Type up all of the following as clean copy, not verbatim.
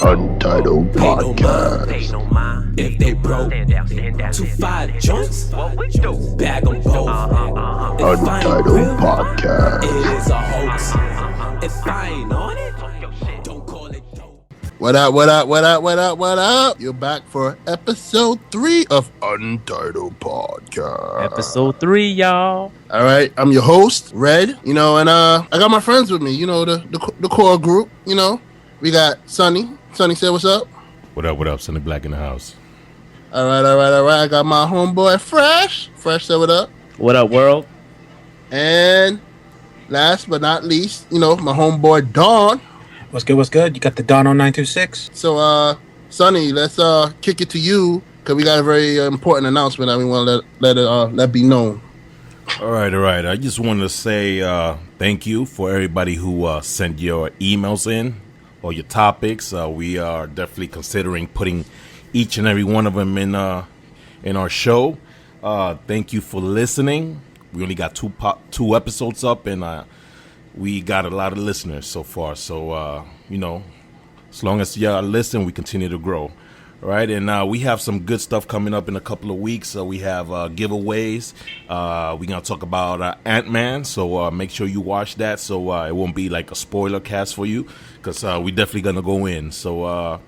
Untitled Podcast. Pay no mind. If they broke, stand down, 2-5 joints, what we do? Bag them both. Untitled Podcast. It is a hoax. If I ain't on it, don't call it dope. What up? You're back for episode 3 of Untitled Podcast. Episode 3, y'all. All right, I'm your host, Red. And I got my friends with me. The core group. We got Sonny. Sonny, say what's up. What up? Sonny Black in the house. All right. I got my homeboy, Fresh. Fresh, say what up. What up, world? And last but not least, my homeboy, Dawn. What's good? You got the Dawn on 926. So, Sonny, let's kick it to you because we got a very important announcement that we want to let be known. All right. I just wanted to say thank you for everybody who sent your emails in or your topics. We are definitely considering putting each and every one of them in our show. Thank you for listening. We only got two episodes up, and we got a lot of listeners so far. So, as long as y'all listen, we continue to grow. All right, and we have some good stuff coming up in a couple of weeks. We have giveaways. We're going to talk about Ant-Man, so make sure you watch that so it won't be like a spoiler cast for you because we're definitely going to go in. So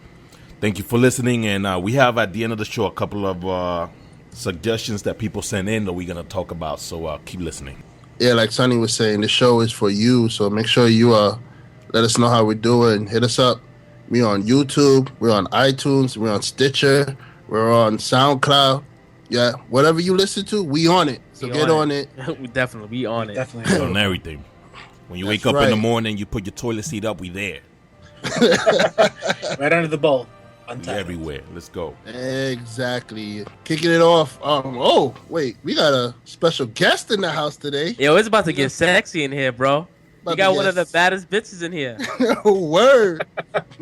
thank you for listening, and we have at the end of the show a couple of suggestions that people sent in that we're going to talk about, so keep listening. Yeah, like Sonny was saying, the show is for you, so make sure you let us know how we're doing. Hit us up. We're on YouTube, we're on iTunes, we're on Stitcher, we're on SoundCloud. Yeah, whatever you listen to, we on it. So get on it. We definitely be on it. Definitely On everything. When you That's wake up right. in the morning, you put your toilet seat up, we there. right under the bowl. We Untitled. everywhere. Let's go. Exactly. Kicking it off. Wait, we got a special guest in the house today. Yo, it's about to get sexy in here, bro. About We got to one get of the baddest bitches in here. Word.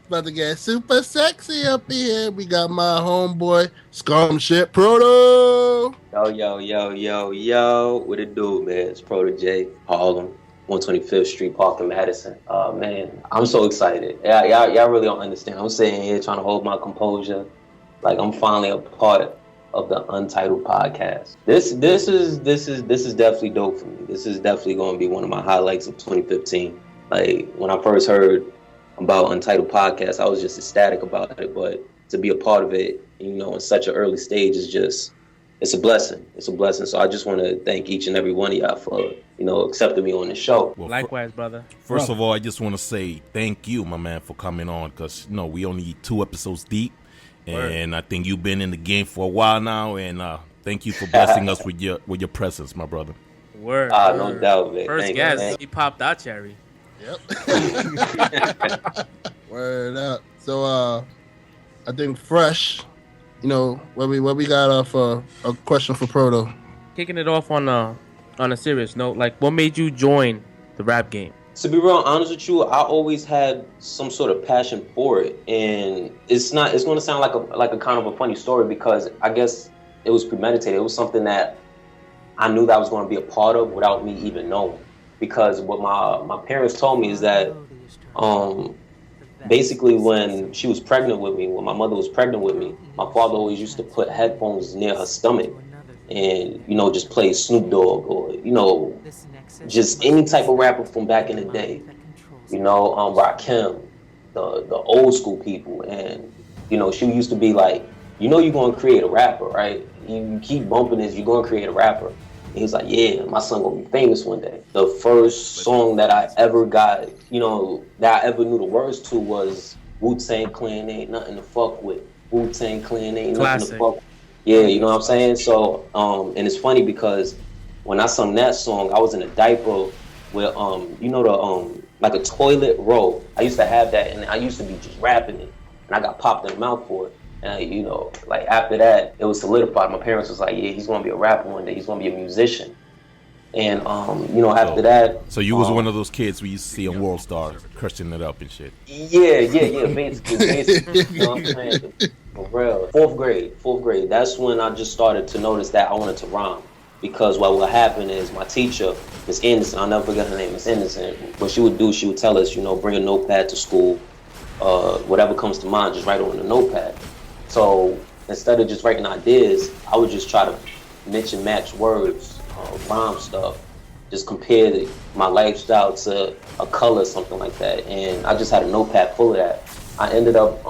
About to get super sexy up here. We got my homeboy, Scum Shit Proto. Yo. What it do, man? It's Protojay, Harlem, 125th Street, Park in Madison. Man, I'm so excited. Y'all really don't understand. I'm sitting here trying to hold my composure. Like I'm finally a part of the Untitled Podcast. This is definitely dope for me. This is definitely going to be one of my highlights of 2015. Like when I first heard about Untitled Podcast, I was just ecstatic about it. But to be a part of it, in such an early stage is it's a blessing. It's a blessing. So I just want to thank each and every one of y'all for, accepting me on the show. Well, Likewise, brother. First of all, I just want to say thank you, my man, for coming on because, we only 2 episodes deep. And I think you've been in the game for a while now. And thank you for blessing us with your presence, my brother. Word. No doubt, man. First Thank guest, you. he popped out cherry. Yep. Word up. So I think Fresh, what we got for a question for Proto. Kicking it off on a serious note, like what made you join the rap game? To be real honest with you, I always had some sort of passion for it, and it's going to sound like a kind of a funny story because I guess it was premeditated. It was something that I knew that I was going to be a part of without me even knowing. Because what my parents told me is that basically when she was pregnant with me, when my mother was pregnant with me, my father always used to put headphones near her stomach and just play Snoop Dogg or just any type of rapper from back in the day, Rakim, the old school people. And, she used to be like, you're going to create a rapper, right? You keep bumping this, you're going to create a rapper. And he's like, yeah, my son going to be famous one day. The first song that I ever got, that I ever knew the words to was Wu-Tang Clan Ain't Nothing to Fuck With. Wu-Tang Clan Ain't Nothing to Fuck With. Yeah, you know what I'm saying? So, and it's funny because when I sung that song, I was in a diaper with, like a toilet roll. I used to have that, and I used to be just rapping it, and I got popped in the mouth for it. And, like after that, it was solidified. My parents was like, yeah, he's going to be a rapper one day. He's going to be a musician. And, after that. So you was one of those kids we used to see on World Star, crushing it up and shit. Yeah, basically. You know what I'm saying? For real. Fourth grade. That's when I just started to notice that I wanted to rhyme. Because what happened is my teacher, Miss Anderson, I'll never forget her name, Miss Anderson, what she would do, she would tell us, bring a notepad to school whatever comes to mind, just write it on a notepad. So instead of just writing ideas, I would just try to mix and match words, rhyme stuff, just compare my lifestyle to a color, something like that. And I just had a notepad full of that. I ended up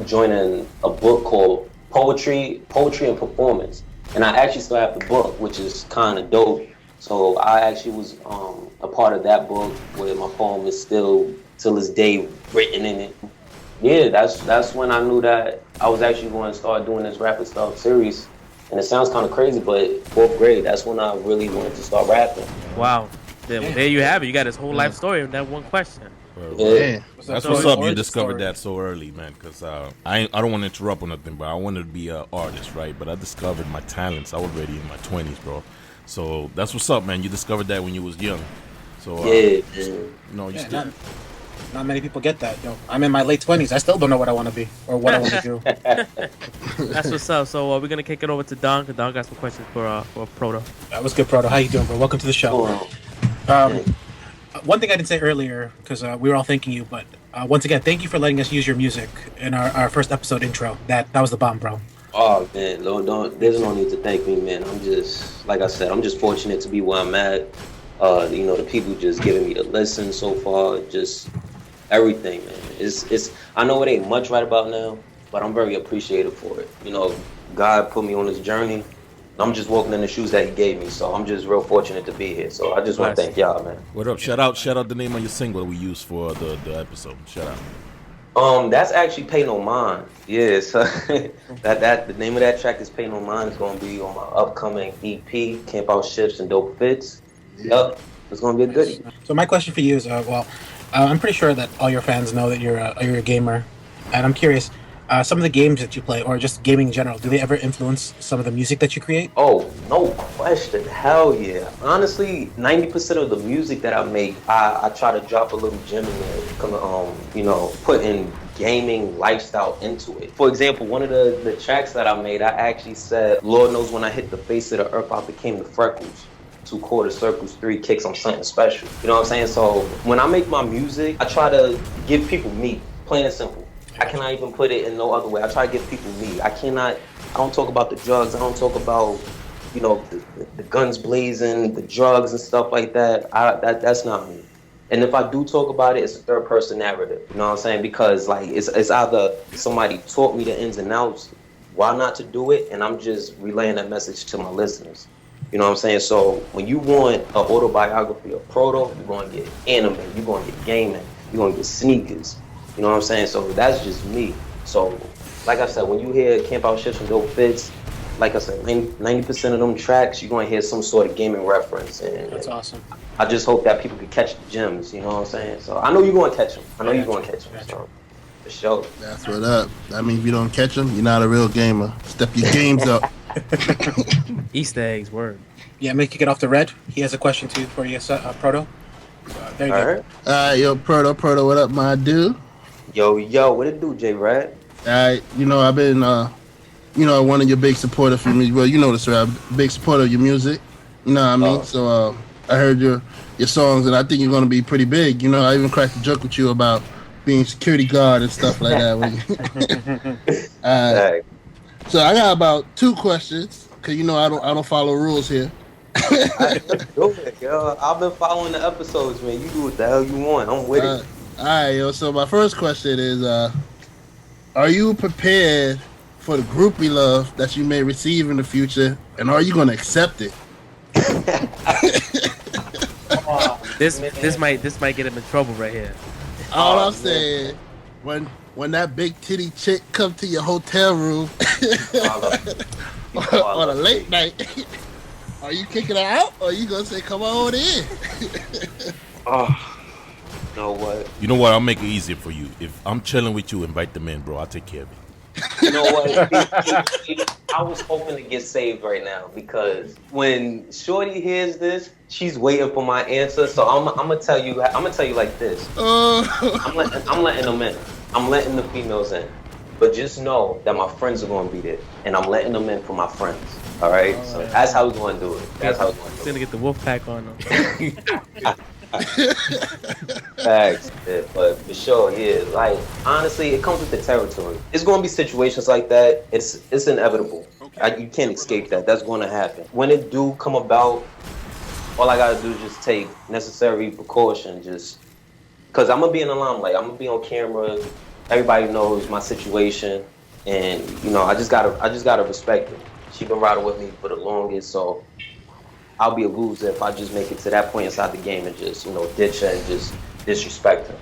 joining a book called Poetry and Performance. And I actually still have the book, which is kind of dope. So I actually was a part of that book where my poem is still, till this day, written in it. Yeah, that's when I knew that I was actually going to start doing this rapping stuff serious. And it sounds kind of crazy, but 4th grade, that's when I really wanted to start rapping. Wow. There you have it. You got his whole life story in that one question. Yeah. That's what's up. You discovered that so early, man. Because I don't want to interrupt or nothing, but I wanted to be an artist, right? But I discovered my talents. I was already in my 20s, bro. So that's what's up, man. You discovered that when you was young. So not many people get that. Yo, I'm in my late 20s. I still don't know what I want to be or what I want to do. That's what's up. So we're gonna kick it over to Don, because Don got some questions for Proto. That was good, Proto. How you doing, bro? Welcome to the show. One thing I didn't say earlier, because we were all thanking you, but once again, thank you for letting us use your music in our first episode intro. That was the bomb, bro. Oh man, there's no need to thank me, man. I'm just, like I said, I'm just fortunate to be where I'm at. The people just giving me the listen so far, just everything, man. It's I know it ain't much right about now, but I'm very appreciative for it. God put me on this journey. I'm just walking in the shoes that he gave me, so I'm just real fortunate to be here. So I just want to thank y'all, man. What up? Shout out the name of your single that we used for the episode. Shout out. That's actually Pay No Mind. Yeah, so that the name of that track is Pay No Mind. It's gonna be on my upcoming EP, Camp Out Shifts and Dope Fits. Yep, it's gonna be a goodie. So my question for you is, I'm pretty sure that all your fans know that you're a gamer, and I'm curious, some of the games that you play, or just gaming in general, do they ever influence some of the music that you create? Oh, no question. Hell yeah. Honestly, 90% of the music that I make, I try to drop a little gem in there, putting gaming lifestyle into it. For example, one of the tracks that I made, I actually said, Lord knows when I hit the face of the earth, I became the freckles. 2 quarters, circles, 3 kicks, I'm something special. You know what I'm saying? So when I make my music, I try to give people me, plain and simple. I cannot even put it in no other way. I try to give people me. I don't talk about the drugs. I don't talk about, the guns blazing, the drugs and stuff like that. That's not me. And if I do talk about it, it's a third person narrative. You know what I'm saying? Because it's either somebody taught me the ins and outs, why not to do it, and I'm just relaying that message to my listeners. You know what I'm saying? So when you want an autobiography of Proto, you're going to get anime, you're going to get gaming, you're going to get sneakers. You know what I'm saying? So that's just me. So, like I said, when you hear Camp Out Shifts and Dope Fits, like I said, 90% of them tracks, you're going to hear some sort of gaming reference. And that's awesome. I just hope that people can catch the gems, you know what I'm saying? So I know you're going to catch them. So, for sure. That's what up. I mean, if you don't catch them, you're not a real gamer. Step your games up. Easter eggs, word. Yeah, make you get off the red. He has a question too for you, Proto. There you go. All right, yo, Proto, what up, my dude? Yo, what it do, J-Rad? I've been, one of your big supporters for me. Well, you know this, right? I'm a big supporter of your music. You know what I mean? Oh. So I heard your songs, and I think you're going to be pretty big. I even cracked a joke with you about being security guard and stuff like that. So I got about 2 questions, because I don't follow rules here. Do it, yo. I've been following the episodes, man. You do what the hell you want. I'm with it. All right, yo. So my first question is, are you prepared for the groupie love that you may receive in the future, and are you going to accept it? This might get him in trouble right here. All I'm saying, when that big titty chick come to your hotel room on a late night, are you kicking her out, or are you gonna say, "Come on in"? You know what? You know what? I'll make it easier for you. If I'm chilling with you, invite them in, bro. I'll take care of it. You know what? I was hoping to get saved right now, because when Shorty hears this, she's waiting for my answer. So I'm gonna tell you like this. I'm letting them in. I'm letting the females in. But just know that my friends are gonna be there, and I'm letting them in for my friends. All right. So that's how we're gonna do it. That's how we're gonna do it. He's gonna get the wolf pack on them. Facts, yeah, but for sure, yeah. Like honestly, it comes with the territory. It's going to be situations like that. It's inevitable. You can't escape that. That's going to happen. When it do come about, all I gotta do is just take necessary precaution. Just because I'm gonna be in the limelight, I'm gonna be on camera. Everybody knows my situation, and I just gotta respect it. She been riding with me for the longest, so I'll be a loser if I just make it to that point inside the game and just ditch her and just disrespect her.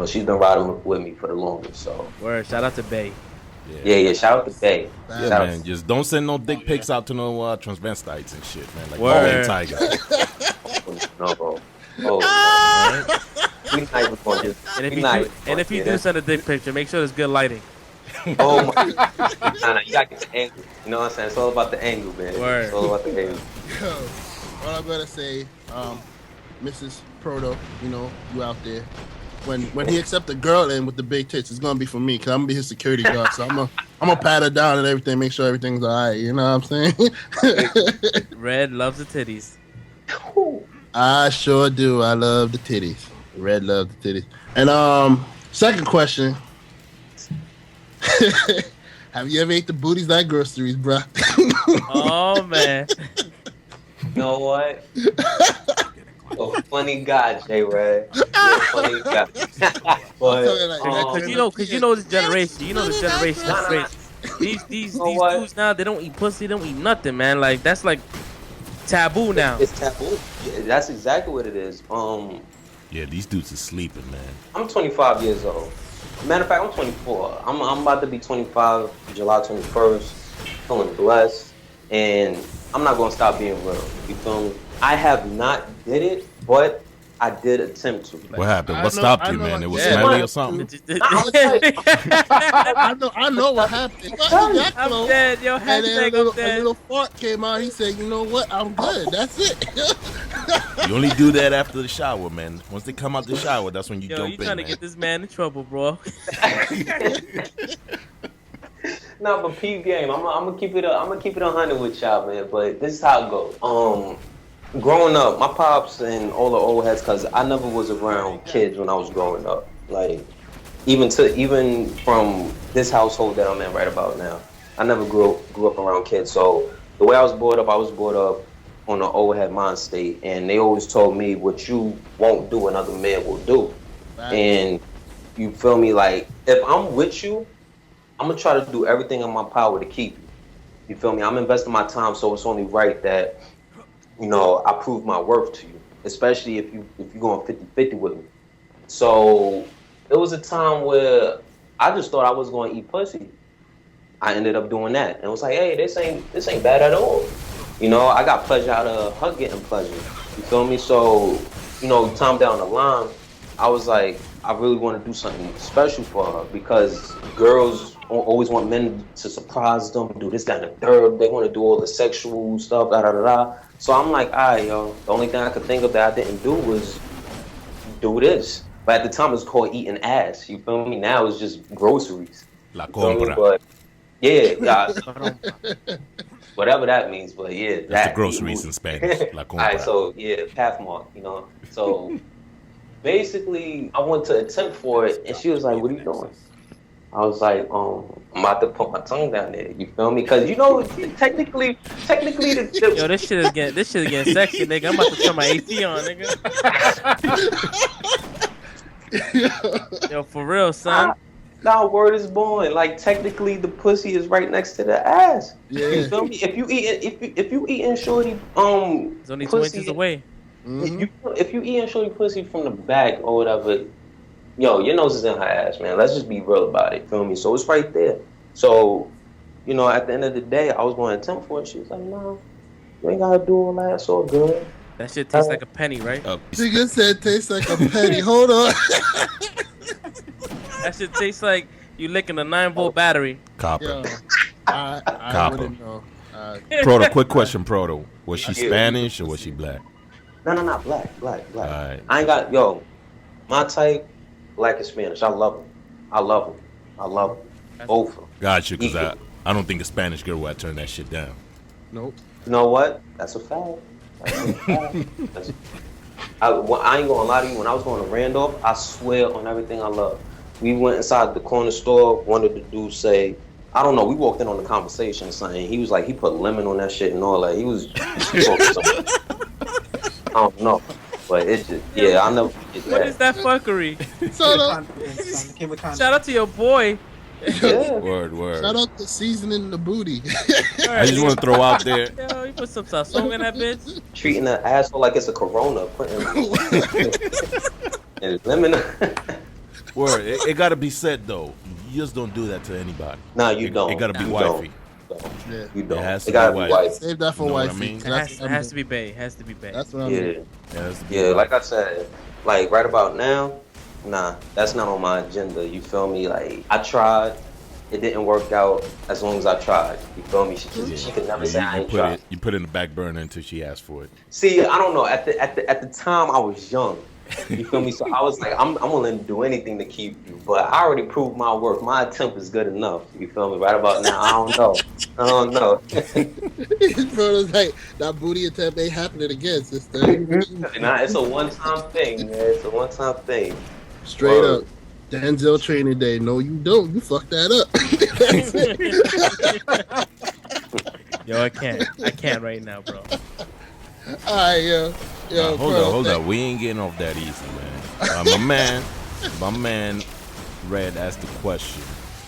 She's been riding with me for the longest, so. Word, shout out to Bay. Yeah. Shout out to Bay. Yeah, Shout man. Just don't send no dick pics out to no transvestites and shit, man. Like Word. Tiger. No, bro. Oh, we not even gonna just. And if you do send a dick picture, make sure there's good lighting. Oh my! Nah, you gotta get the angle. You know what I'm saying? It's all about the angle, man. Word. It's all about the angle. Yo, what I'm gonna say, Mrs. Proto, you out there. When he accept a girl in with the big tits, it's gonna be for me, cause I'm gonna be his security guard. So I'm gonna pat her down and everything, make sure everything's alright. You know what I'm saying? Red loves the titties. I sure do. I love the titties. Red loves the titties. And second question. Have you ever ate the booties at groceries, bruh? Oh man. You know what? A funny guy, J-Red. You're a funny guy. But Cause you know this generation. You know this generation is crazy. These dudes now, they don't eat pussy, they don't eat nothing, man. Like that's like taboo now. It's taboo. Yeah, that's exactly what it is. Yeah, these dudes are sleeping, man. I'm 25 years old. Matter of fact, I'm 24. I'm about to be 25 July 21st. Feeling blessed, and I'm not gonna stop being real. You feel me? I have not did it, but I did attempt to. What happened? What stopped you, man? It was smelly or something? I know what happened. I'm dead, yo. And then Hashtag a I'm dead. little fart came out. He said, "You know what? I'm good. That's it." You only do that after the shower, man. Once they come out the shower, that's when you Yo, jump you in, trying to man. get this man in trouble, bro? No, but P game. I'm gonna keep it. I'm gonna keep it 100 with y'all, man. But this is how it goes. Growing up, my pops and all the old heads, cause I never was around kids when I was growing up. Like even from this household that I'm in right about now, I never grew up around kids. So the way I was brought up on an old head mind state, and they always told me what you won't do, another man will do. Right. And you feel me? Like if I'm with you, I'm gonna try to do everything in my power to keep you. You feel me? I'm investing my time, so it's only right that I prove my worth to you, especially if you're going 50-50 with me. So it was a time where I just thought I was going to eat pussy. I ended up doing that, and it was like, hey, this ain't bad at all. I got pleasure out of her getting pleasure. You feel me? So time down the line, I was like, I really want to do something special for her, because girls always want men to surprise them, do this, that, and the third. They want to do all the sexual stuff, da da da da. So I'm like, all right, yo. The only thing I could think of that I didn't do was do this. But at the time, it was called eating ass. You feel me? Now it's just groceries. La compra. But yeah. Whatever that means, but yeah. That's the groceries in Spanish. La compra. All right, so yeah, Pathmark, So basically, I went to attempt for it, and she was like, what are you doing? I was like, I'm about to put my tongue down there. You feel me? Because technically, Yo, this shit is getting sexy, nigga. I'm about to turn my AC on, nigga. Yo, for real, son. Now word is born. Like technically, the pussy is right next to the ass. Yeah. You feel me? If you eating shorty, it's only 2 inches away. Mm-hmm. If you eating shorty pussy from the back or whatever. Yo, your nose is in her ass, man. Let's just be real about it. Feel me? So it's right there. So, at the end of the day, I was going to attempt for it. She was like, no, you ain't got to do all that. It's all good. That shit tastes like a penny, right? Nigga said tastes like a penny. Hold on. That shit tastes like you licking a 9-volt battery. Copper. Yo, I wouldn't know. Proto, quick question, Proto. Was she Spanish or was she black? No, black. Right. I ain't got, my type, black and Spanish. I love them. Both of them. Got you, because I don't think a Spanish girl would turn that shit down. Nope. You know what? That's a fact. I ain't gonna lie to you. When I was going to Randolph, I swear on everything I love. We went inside the corner store. One of the dudes say, I don't know. We walked in on the conversation or something. He was like, he put lemon on that shit and all that. He was I don't know, but it just I'll never forget that. What is that fuckery? Shout out to your boy. Yeah. Word. Shout out to seasoning the booty. I just want to throw out there. Yo, you put some sazon in that bitch. Treating the asshole like it's a Corona, putting and lemon. Word. It got to be said though. You just don't do that to anybody. No, you don't. It got to be You wifey. Yeah. You don't. It has to gotta be be white. white. Save that for You know what I wifey. mean? It has to be bae. It has to be bae. That's what I mean. Yeah, like I said, like right about now, nah, that's not on my agenda. You feel me? Like I tried, it didn't work out. As long as I tried, you feel me? She could never say I ain't tried. You put it in the back burner until she asked for it. See, I don't know. At the time, I was young. You feel me? So I was like, I'm willing to do anything to keep you, but I already proved my worth. My attempt is good enough. You feel me? Right about now, I don't know. Bro, it's like that booty attempt ain't happening again, sister. Nah, it's a one-time thing, man. It's a one-time thing. Straight up. Denzel training day. No, you don't. You fucked that up. Yo, I can't right now, bro. All right, yo. Hold up. We ain't getting off that easy, man. My man, Red asked the question.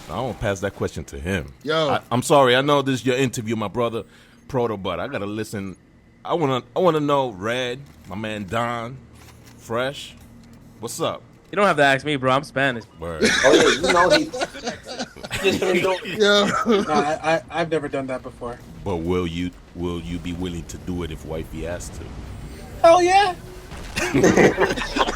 I don't pass that question to him. Yo, I'm sorry. I know this is your interview, my brother, Proto, but I gotta listen. I wanna know, Red, my man Don, Fresh, what's up? You don't have to ask me, bro. I'm Spanish. Word. Oh yeah, you know he just finna do. yo. No, I've never done that before. But will you be willing to do it if wifey asks to? Hell yeah! I'm gonna get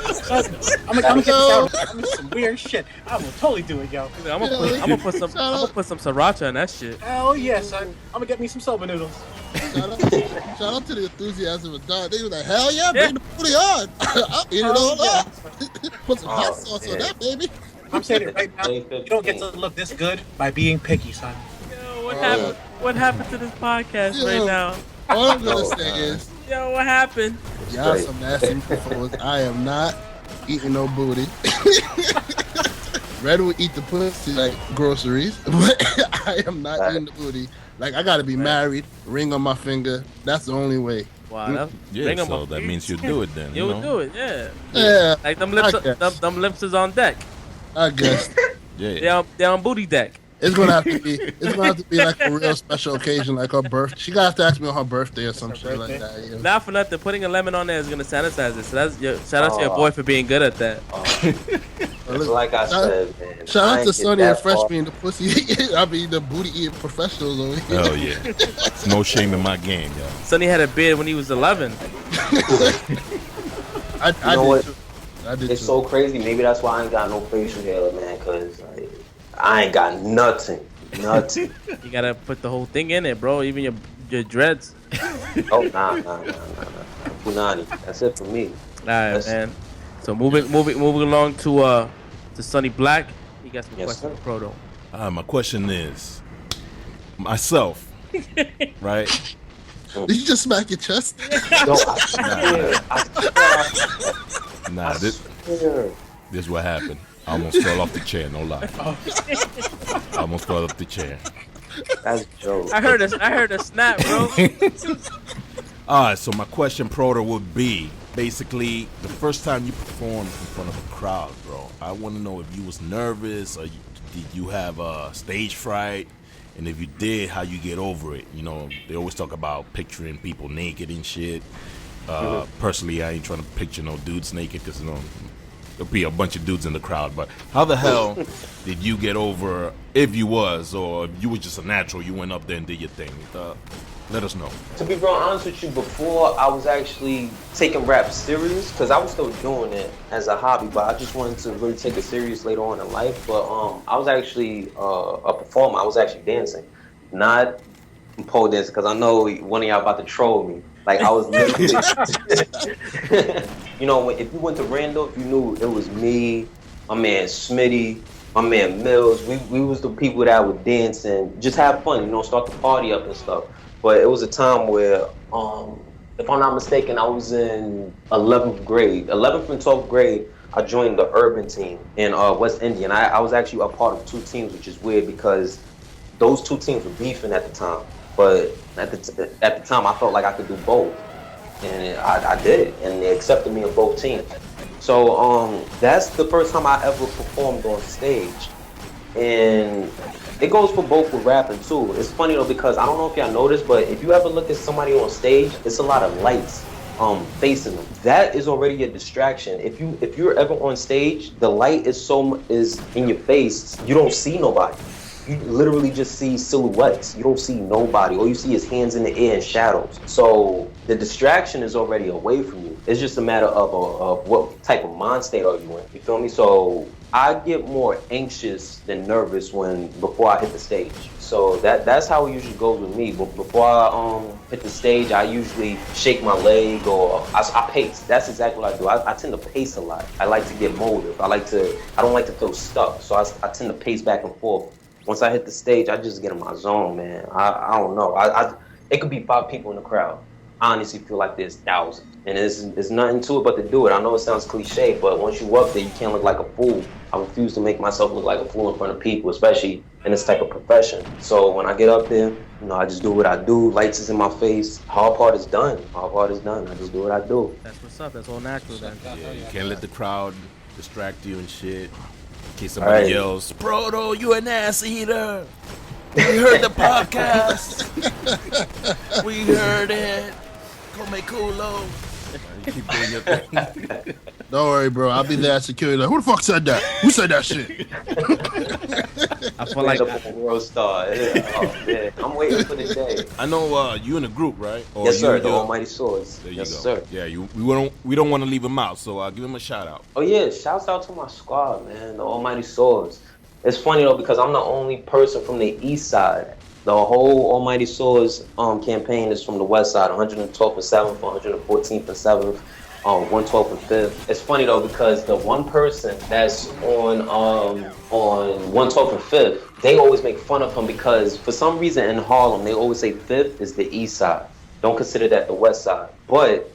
this out. I'm gonna some weird shit. I will totally do it, yo. I'm gonna put some sriracha in that shit. Hell yes, I'm gonna get me some soba noodles. Shout out to the enthusiasm of Don. They was like, hell yeah, bring the booty on. I'll eat it all up. Put some hot sauce on that, baby. I'm saying it right now. You don't get to look this good by being picky, son. Yo, what happened to this podcast right now? All I'm gonna say is, Yo, what happened? y'all some nasty fools. I am not eating no booty. Red will eat the pussy like groceries, but I am not eating the booty. Like, I gotta be married, ring on my finger. That's the only way. Wow, Yeah, so that means you'll do it then. You'll do it, yeah. Yeah, Like them lips is on deck. I guess. Yeah. They're on booty deck. It's gonna have to be like a real special occasion, like her birthday. She gonna have to ask me on her birthday or some shit like that. Yeah. Not for nothing, putting a lemon on there is gonna sanitize it. So that's shout out to your boy for being good at that. Like I said, man. Shout out to Sonny and Fresh being the pussy. I mean, the booty eating professionals over here. Oh yeah. It's no shame in my game, yo. Sonny had a beard when he was 11. I know what? did It's too. so crazy. Maybe that's why I ain't got no facial hair, man. Cause like, I ain't got nothing. You gotta put the whole thing in it, bro. Even your dreads. Oh nah. Punani. That's it for me. All right, man. So moving along to Sonny Black. He got some questions for Proto. My question is, myself, right? Did you just smack your chest? No, Nah, this is what happened. I almost fell off the chair, no lie. I almost fell off the chair. That's a joke. I heard a snap, bro. Alright, so my question, Proto, would be basically the first time you performed in front of a crowd, bro. I want to know if you was nervous or did you have stage fright, and if you did, how you get over it. You know, they always talk about picturing people naked and shit. Personally, I ain't trying to picture no dudes naked because you know there'll be a bunch of dudes in the crowd. But how the hell did you get over, if you was, or if you was just a natural, you went up there and did your thing? Let us know. To be real honest with you, before I was actually taking rap serious, because I was still doing it as a hobby, but I just wanted to really take it serious later on in life. But I was actually a performer. I was actually dancing, not pole dancing, because I know one of y'all about to troll me. Like, I was literally, you know, if you went to Randolph, you knew it was me, my man Smitty, my man Mills. We was the people that would dance and just have fun, you know, start the party up and stuff. But it was a time where if I'm not mistaken, I was in 11th grade. 11th and 12th grade, I joined the urban team in West Indian. I was actually a part of two teams, which is weird because those two teams were beefing at the time. But at the time, I felt like I could do both, and I did it, and they accepted me in both teams. So that's the first time I ever performed on stage, and it goes for both with rapping too. It's funny though because I don't know if y'all noticed, but if you ever look at somebody on stage, it's a lot of lights facing them. That is already a distraction. If you're ever on stage, the light is in your face. You don't see nobody. You literally just see silhouettes. You don't see nobody. All you see is hands in the air and shadows. So the distraction is already away from you. It's just a matter of what type of mind state are you in. You feel me? So I get more anxious than nervous before I hit the stage. So that's how it usually goes with me. But before I hit the stage, I usually shake my leg or I pace. That's exactly what I do. I tend to pace a lot. I like to get motive. I don't like to feel stuck. So I tend to pace back and forth. Once I hit the stage, I just get in my zone, man. I don't know. It could be 5 people in the crowd. I honestly feel like there's thousands. And there's nothing to it but to do it. I know it sounds cliche, but once you up there, you can't look like a fool. I refuse to make myself look like a fool in front of people, especially in this type of profession. So when I get up there, I just do what I do. Lights is in my face. Hard part is done. I just do what I do. That's what's up. That's all natural then. Yeah, you can't let the crowd distract you and shit. In case somebody yells, Proto, you an ass eater. We heard the podcast. We heard it. Come culo. You keep doing your thing. Don't worry, bro. I'll be there at security. Like, who the fuck said that? Who said that shit? I feel like a world star. Yeah. Oh, man. I'm waiting for the day. I know you in a group, right? Or yes, sir. The Almighty Swords. There you yes, go. Sir. Yeah, we don't want to leave him out, so give him a shout out. Oh yeah, shouts out to my squad, man. The Almighty Swords. It's funny though because I'm the only person from the east side. The whole Almighty Swords campaign is from the west side, 112th and 7th, 114th and 7th, 112th and 5th. It's funny though because the one person that's on 112th and 5th, they always make fun of him because for some reason in Harlem they always say 5th is the east side. Don't consider that the west side. But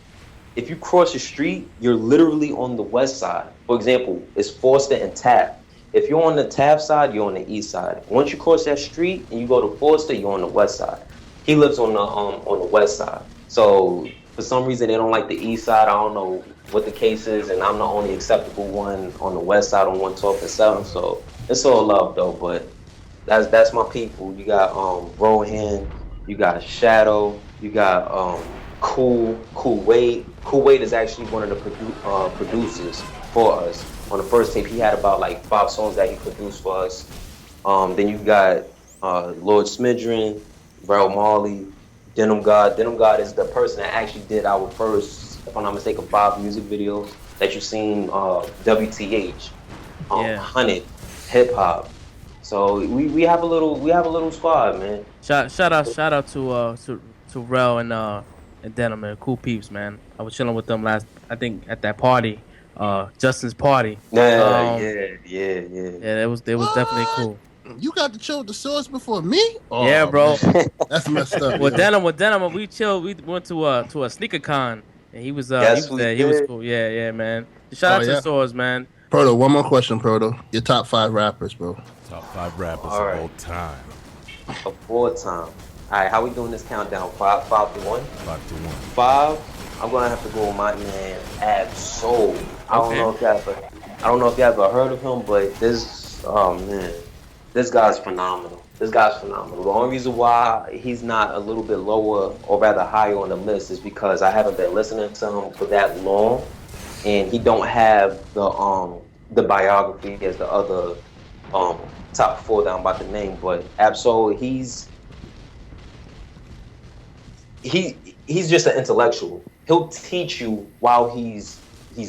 if you cross the street, you're literally on the west side. For example, it's Forster and Taft. If you're on the Taft side, you're on the east side. Once you cross that street and you go to Forster, you're on the west side. He lives on the west side. So for some reason, they don't like the east side. I don't know what the case is, and I'm the only acceptable one on the west side on 112th and 7th. So it's all love though. But that's my people. You got Rohan, you got Shadow, you got Cool Wade. Cool Wade is actually one of the producers for us. On the first tape, he had about like 5 songs that he produced for us. Then you got Lord Smidren, Bro Marley, Denim God. Denim God is the person that actually did our first, if I'm not mistaken, 5 music videos that you've seen. WTH, 100, hip hop. So we have a little squad, man. shout out to Rel and Denim, man. Cool peeps, man. I was chilling with them I think at that party. Justin's party. Yeah. It was definitely cool. You got to chill with the Swords before me? Oh, yeah, bro. That's messed up. With Denim, we chilled. We went to a sneaker con, and he was there. He was cool. Yeah, man. Shout out to the Swords, man. Proto, one more question, Proto. Your top 5 rappers, bro. Top 5 rappers of all time. Of all time. All right, how we doing this countdown? 5 to 1. 5 to 1. 5. I'm gonna have to go with my man Ab-Soul. I don't know if you ever heard of him, but this guy's phenomenal. The only reason why he's not a little bit lower or rather higher on the list is because I haven't been listening to him for that long, and he don't have the biography as the other top 4 that I'm about to name. But Ab-Soul, he's just an intellectual. He'll teach you while he's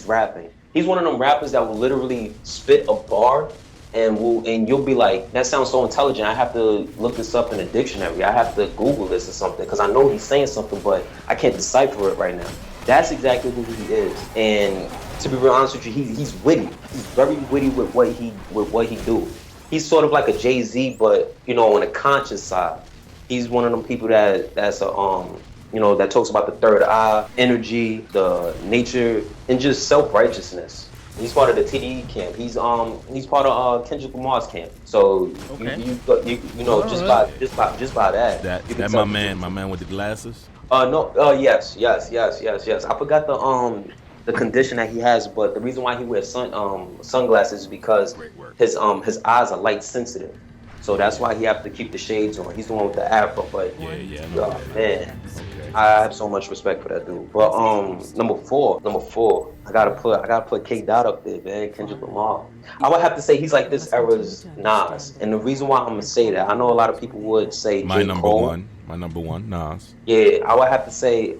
rapping. He's one of them rappers that will literally spit a bar and you'll be like, that sounds so intelligent. I have to look this up in a dictionary. I have to Google this or something because I know he's saying something, but I can't decipher it right now. That's exactly who he is. And to be real honest with you, he's witty. He's very witty with what he do. He's sort of like a Jay-Z, but on the conscious side. He's one of them people that's that talks about the third eye, energy, the nature, and just self-righteousness. He's part of the TDE camp. He's part of Kendrick Lamar's camp. So Okay. just by that. That my man with the glasses. No. Yes. I forgot the condition that he has, but the reason why he wears sunglasses is because his eyes are light sensitive. So that's why he have to keep the shades on. He's the one with the afro, but Yeah. man, I have so much respect for that dude. But number four, I gotta put K Dot up there, man. Kendrick Lamar. I would have to say he's like this era's Nas, and the reason why I'm gonna say that, I know a lot of people would say My J. number Cole. one, Nas. Yeah, I would have to say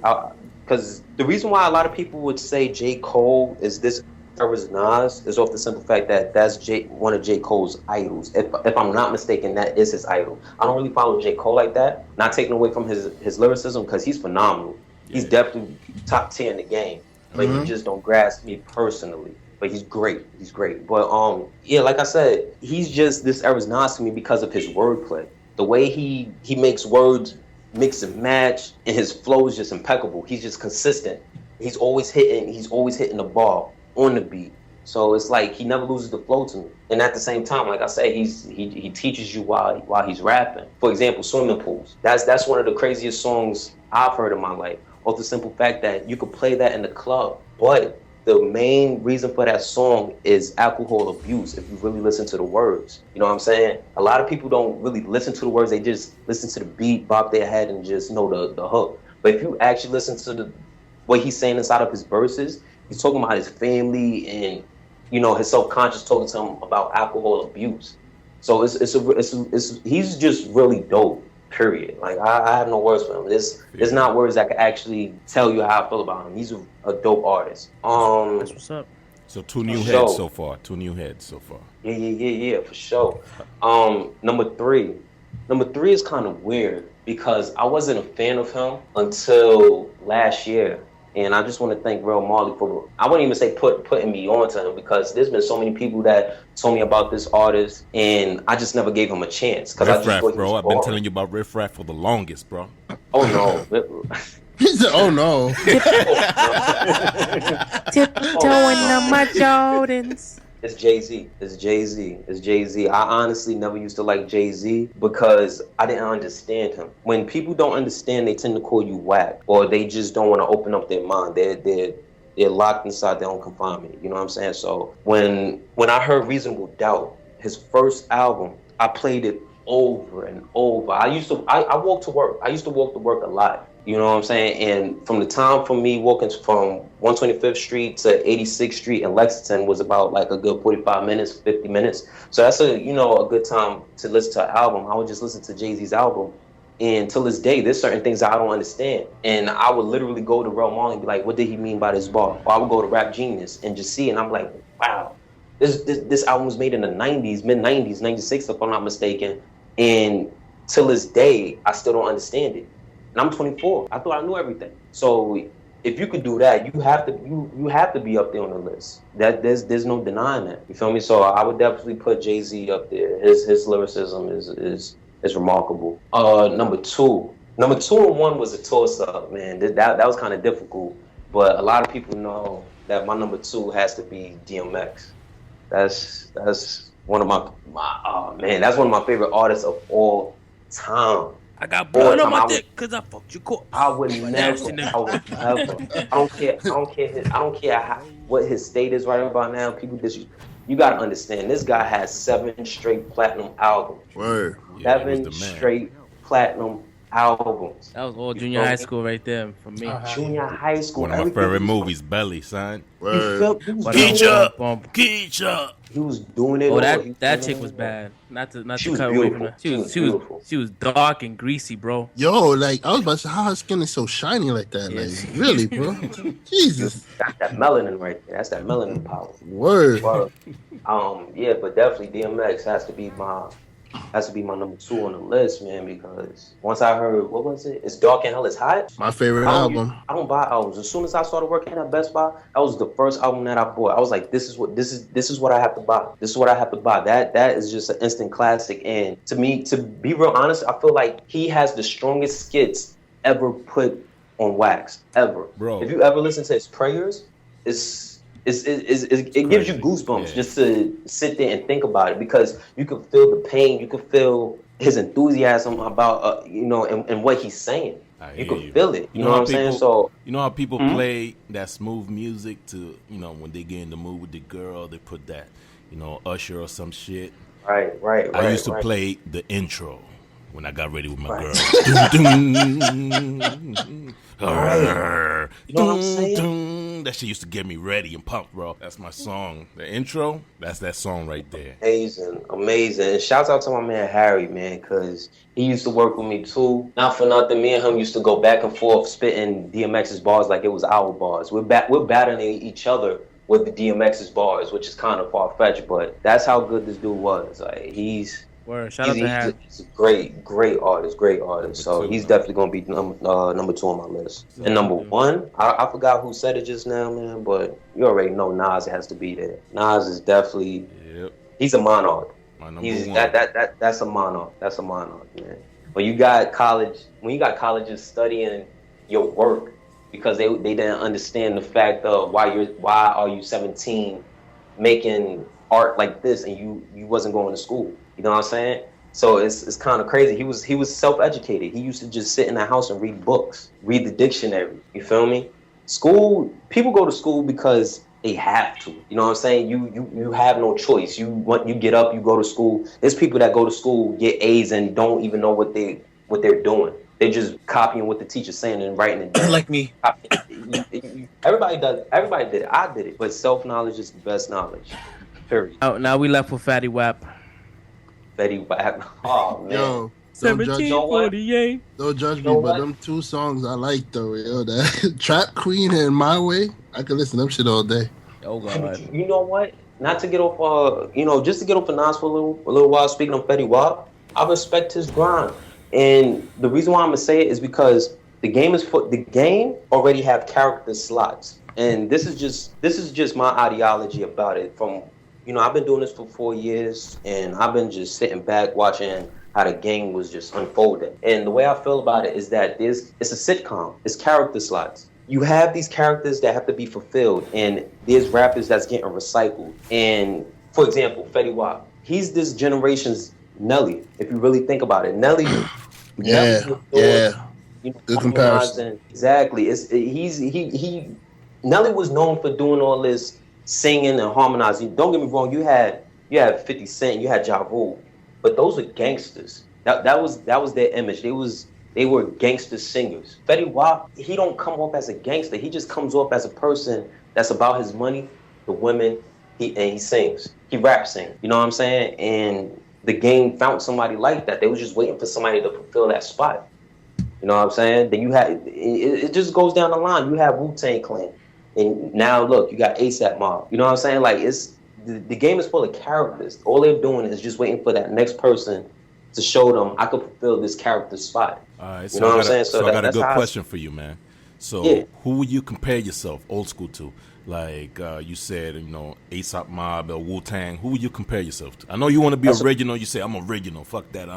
because the reason why a lot of people would say J. Cole is this era's Nas is off the simple fact that that's one of J. Cole's idols. If I'm not mistaken, that is his idol. I don't really follow J. Cole like that. Not taking away from his lyricism because he's phenomenal. He's definitely top tier in the game. But he just don't grasp me personally. But he's great. But like I said, he's just this era's Nas to me because of his wordplay. The way he makes words mix and match, and his flow is just impeccable. He's just consistent. He's always hitting the ball on the beat. So it's like he never loses the flow to me. And at the same time, like I say, he teaches you while he's rapping. For example, Swimming Pools. That's one of the craziest songs I've heard in my life. Off the simple fact that you could play that in the club, but the main reason for that song is alcohol abuse. If you really listen to the words, you know what I'm saying? A lot of people don't really listen to the words. They just listen to the beat, bop their head, and just know the hook. But if you actually listen to what he's saying inside of his verses, he's talking about his family and his self-conscious talking to him about alcohol abuse. So he's just really dope. Period. Like I have no words for him. There's not words that can actually tell you how I feel about him. He's a dope artist. That's what's up. So two new heads so far. Yeah, for sure. Number three is kind of weird because I wasn't a fan of him until last year. And I just want to thank Real Marley for, I wouldn't even say putting me on to him, because there's been so many people that told me about this artist and I just never gave him a chance. Riff Raff, bro. I've been telling you about Riff Raff for the longest, bro. Oh, no. He said, oh, no. Tiptoeing on my Jordans. It's Jay-Z. I honestly never used to like Jay-Z because I didn't understand him. When people don't understand, they tend to call you whack, or they just don't want to open up their mind. They're locked inside their own confinement. You know what I'm saying? So when I heard Reasonable Doubt, his first album, I played it over and over. I walked to work. I used to walk to work a lot. You know what I'm saying? And from the time for me walking from 125th Street to 86th Street in Lexington was about like a good 45 minutes, 50 minutes. So that's a good time to listen to an album. I would just listen to Jay-Z's album. And till this day, there's certain things that I don't understand. And I would literally go to Real Marley and be like, what did he mean by this bar? Or I would go to Rap Genius and just see, and I'm like, wow, this album was made in the 90s, mid-90s, 96 if I'm not mistaken. And till this day, I still don't understand it. And I'm 24. I thought I knew everything. So if you could do that, you have to be up there on the list. That there's no denying that. You feel me? So I would definitely put Jay-Z up there. His lyricism is remarkable. Number two and one was a toss-up, man. That was kind of difficult. But a lot of people know that my number two has to be DMX. That's one of that's one of my favorite artists of all time. I got blood on my dick because I fucked your corpse. I would never. I don't care what his state is right about now. People you gotta understand, this guy has 7 straight platinum albums. Word. 7 straight platinum albums. That was all junior high school right there for me. Junior high school. One of my favorite movies, Belly, son. Word. Keisha. He was doing it. Oh, that chick was bad. Not to cut away from her. She was dark and greasy, bro. Yo, like I was about to say, how her skin is so shiny like that? Yes. Like, really, bro? Jesus. That's that melanin right there. That's that melanin power. Word. But, but definitely DMX has to be my number 2 on the list, man, because once I heard, what was it? It's Dark and Hell is Hot. My favorite album. I don't buy albums. As soon as I started working at Best Buy, that was the first album that I bought. I was like, this is what I have to buy. This is what I have to buy. That is just an instant classic. And to me, to be real honest, I feel like he has the strongest skits ever put on wax ever. Bro. If you ever listen to his prayers, it gives you goosebumps just to sit there and think about it, because you can feel the pain, you can feel his enthusiasm about and what he's saying. You can feel it. You know what I'm saying? So you know how people play that smooth music to, when they get in the mood with the girl, they put that, Usher or some shit. Right. I used to play the intro when I got ready with my girl. Right. You know what I'm saying? That shit used to get me ready and pumped, bro. That's my song. The intro, that's that song right there. Amazing. And shouts out to my man Harry, man, because he used to work with me too. Not for nothing, me and him used to go back and forth spitting DMX's bars like it was our bars. We're battling each other with the DMX's bars, which is kind of far-fetched, but that's how good this dude was. Like, Shout out to Harry. He's a great artist. So he's definitely going to be number 2 on my list. And number 1, I forgot who said it just now, man, but you already know Nas has to be there. Nas is definitely, he's a monarch. My number 1. That's a monarch. That's a monarch, man. When you got colleges studying your work because they didn't understand the fact of why are you 17 making art like this and you wasn't going to school. You know what I'm saying? So it's kind of crazy. He was self-educated. He used to just sit in the house and read books, read the dictionary. You feel me? School, people go to school because they have to. You know what I'm saying? You have no choice. You get up, you go to school. There's people that go to school, get A's and don't even know what they're doing. They just copying what the teacher's saying and writing it down. Like me. Everybody does. Everybody did it. I did it. But self-knowledge is the best knowledge. Period. Oh, now we left with Fatty Wap. Fatty Wap. Oh man. Yo, 1748. Don't judge me, but them 2 songs I like though. Yo, that Trap Queen and My Way, I can listen to them shit all day. Oh god. You know what? Not to get off, just to get off of Nas for a little while. Speaking of Fatty Wap, I respect his grind, and the reason why I'm gonna say it is because the game already have character slots, and this is just my ideology about it. From I've been doing this for 4 years, and I've been just sitting back watching how the game was just unfolding. And the way I feel about it is that it's a sitcom. It's character slots. You have these characters that have to be fulfilled, and there's rappers that's getting recycled. And for example, Fetty Wap, he's this generation's Nelly. If you really think about it, Nelly. Good comparison. Exactly. Nelly was known for doing all this singing and harmonizing. Don't get me wrong. You had 50 Cent, you had Ja Rule, but those are gangsters. That was their image. They were gangster singers. Fetty Wap, he don't come off as a gangster. He just comes off as a person that's about his money, the women, and he sings. He rap sings. You know what I'm saying? And the game found somebody like that. They was just waiting for somebody to fulfill that spot. You know what I'm saying? Then you had it just goes down the line. You have Wu-Tang Clan. And now look, you got ASAP Mob. You know what I'm saying? Like the game is full of characters. All they're doing is just waiting for that next person to show them I could fulfill this character spot. All right, you know what I'm saying? So I got a good question for you, man. So who would you compare yourself, old school, to? Like you said, ASAP Mob or Wu-Tang. Who would you compare yourself to? I know you want to be original. You say I'm original. Fuck that.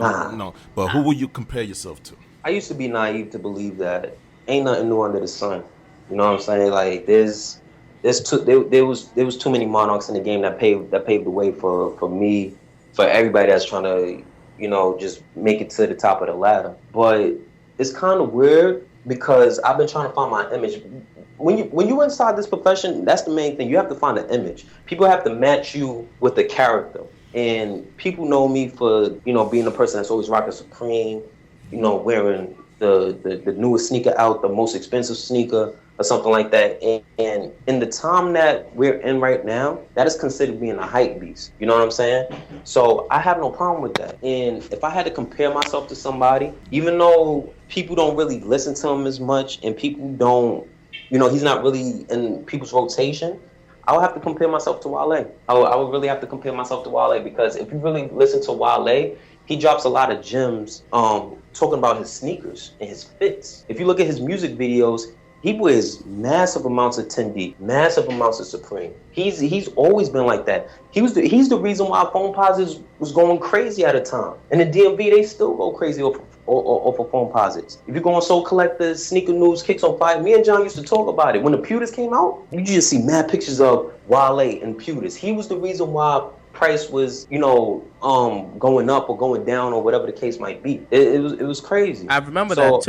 But who would you compare yourself to? I used to be naive to believe that ain't nothing new under the sun. You know what I'm saying? Like there was too many monarchs in the game that paved the way for me, for everybody that's trying to just make it to the top of the ladder. But it's kind of weird because I've been trying to find my image. When you inside this profession, that's the main thing. You have to find an image. People have to match you with the character, and people know me for being the person that's always rocking Supreme, wearing the newest sneaker out, the most expensive sneaker, or something like that. And in the time that we're in right now, that is considered being a hype beast. You know what I'm saying? So I have no problem with that. And if I had to compare myself to somebody, even though people don't really listen to him as much and people don't, he's not really in people's rotation, I would have to compare myself to Wale. I would really have to compare myself to Wale, because if you really listen to Wale, he drops a lot of gems talking about his sneakers and his fits. If you look at his music videos, he wears massive amounts of 10D, massive amounts of Supreme. He's always been like that. He's the reason why phone posits was going crazy at a time. And the DMV, they still go crazy over off of phone posits. If you go on Soul Collectors, Sneaker News, Kicks on Fire, me and John used to talk about it. When the pewters came out, you just see mad pictures of Wale and pewters. He was the reason why price was, going up or going down or whatever the case might be. It was crazy. I remember that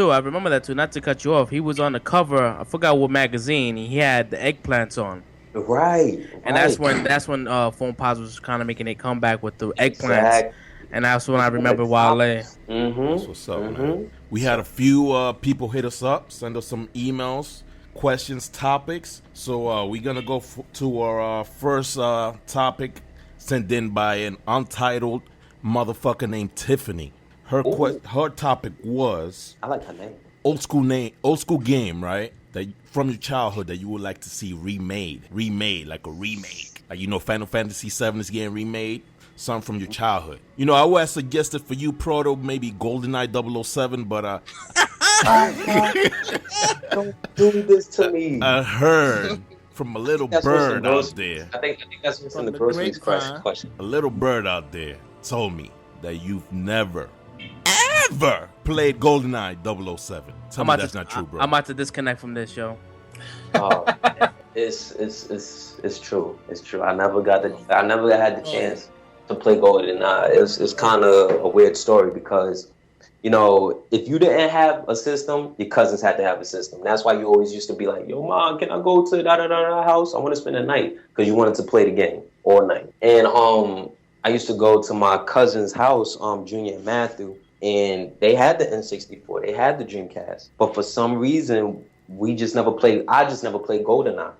too. Not to cut you off. He was on the cover. I forgot what magazine. He had the eggplants on. Right. And that's when Phone Pos was kind of making a comeback with the eggplants. And that's when I remember Wale. Mm-hmm. That's what's up, man. We had a few people hit us up, send us some emails, questions, topics. So we're going to go to our first topic sent in by an untitled motherfucker named Tiffany. Her topic was, I like her name. Old school game, right? That from your childhood that you would like to see remade, like a remake. Like, Final Fantasy VII is getting remade. Something from your childhood. I would have suggested for you, Proto, maybe GoldenEye 007, but don't do this to me. I heard from a little bird out there. I think that's what's in the groceries question. A little bird out there told me that you've never, ever played GoldenEye 007. Tell me that's not true, bro. I'm about to disconnect from this show. Oh, it's true. It's true. I never had the chance to play GoldenEye. It's kind of a weird story because, if you didn't have a system, your cousins had to have a system. That's why you always used to be like, yo, Mom, can I go to da-da-da-da house? I want to spend the night, because you wanted to play the game all night. And I used to go to my cousin's house, Junior and Matthew, and they had the N64. They had the Dreamcast. But for some reason, I just never played GoldenEye.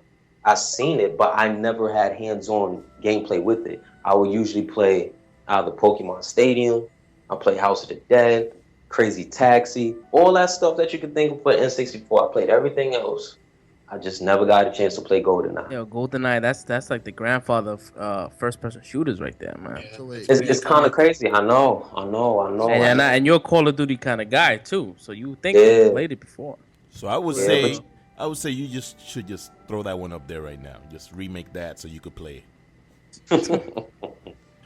I seen it, but I never had hands-on gameplay with it. I would usually play either Pokemon Stadium, I play House of the Dead, Crazy Taxi, all that stuff that you could think of for N64. I played everything else. I just never got a chance to play GoldenEye. Yo, GoldenEye, that's like the grandfather of first-person shooters right there, man. It's kind of crazy. I know. And you're a Call of Duty kind of guy too, so you think you played it before. So I would say you should just throw that one up there right now. Just remake that so you could play it.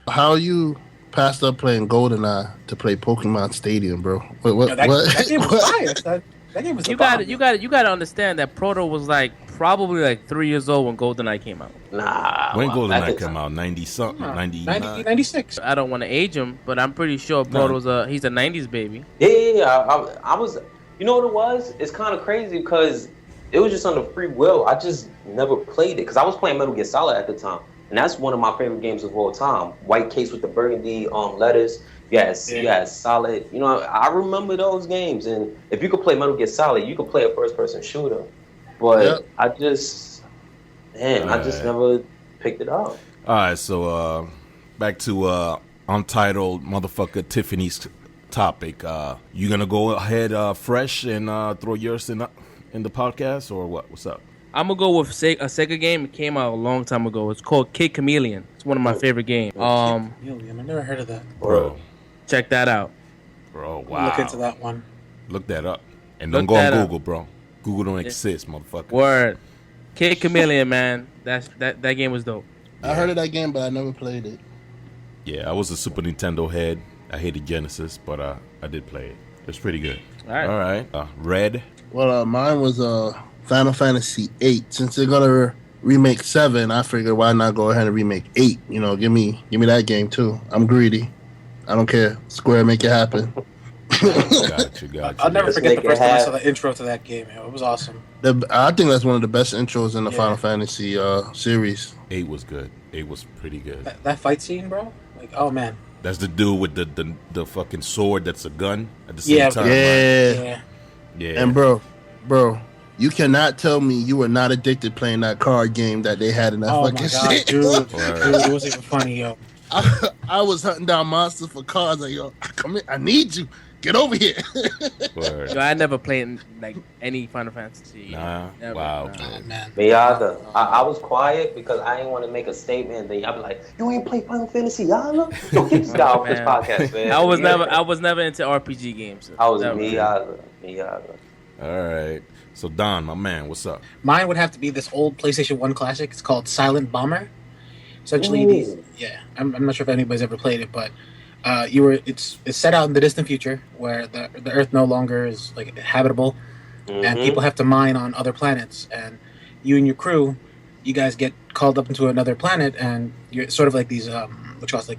How you passed up playing GoldenEye to play Pokemon Stadium, bro? What? That game was fire. That game was you got to understand that Proto was probably 3 years old when GoldenEye came out. Nah. When GoldenEye came out, 90 something, 96. I don't want to age him, but I'm pretty sure Proto's he's a 90s baby. Yeah. I was. You know what it was? It's kind of crazy because it was just under free will. I just never played it because I was playing Metal Gear Solid at the time, and that's one of my favorite games of all time. White case with the burgundy letters. Yes, Solid. I remember those games, and if you could play Metal Gear Solid, you could play a first-person shooter. But I just never picked it up. All right, so back to untitled motherfucker Tiffany's topic. You gonna go ahead fresh and throw yours in the podcast, or what? What's up? I'm gonna go with a Sega game. It came out a long time ago. It's called Kid Chameleon. It's one of my favorite games. Chameleon. I never heard of that. Bro. Check that out. Bro, wow. Look into that one. Look that up. And don't go on Google, bro. Google don't exist, motherfucker. Word. Kid Chameleon, man. That game was dope. I heard of that game, but I never played it. Yeah, I was a Super Nintendo head. I hated Genesis, but I did play it. It was pretty good. All right. Red. Well, mine was Final Fantasy 8. Since they're gonna remake 7, I figured why not go ahead and remake 8. Give me that game too. I'm greedy. I don't care. Square, make it happen. Gotcha. I'll never forget the first time I saw the intro to that game. It was awesome. I think that's one of the best intros in the Final Fantasy series. 8 was good. 8 was pretty good. That fight scene, bro. Oh man. That's the dude with the fucking sword that's a gun at the same time. Yeah. And bro, you cannot tell me you were not addicted playing that card game that they had in that fucking shit. Dude, it wasn't even funny, yo. I was hunting down monsters for cards. Like, yo, come in. I need you. Get over here. Yo, I never played any Final Fantasy. Nah. Never. Wow. Oh, man. Me either. I was quiet because I didn't want to make a statement. Then I'd be like, "You ain't play Final Fantasy, y'all? Yo, get this guy off this podcast, man." I was never into RPG games. I was me either. All right. So Don, my man, what's up? Mine would have to be this old PlayStation 1 classic. It's called Silent Bomber. Essentially, I'm not sure if anybody's ever played it, but It's set out in the distant future where the Earth no longer is like habitable, and people have to mine on other planets. And you and your crew, you guys get called up into another planet, and you're sort of like these which was like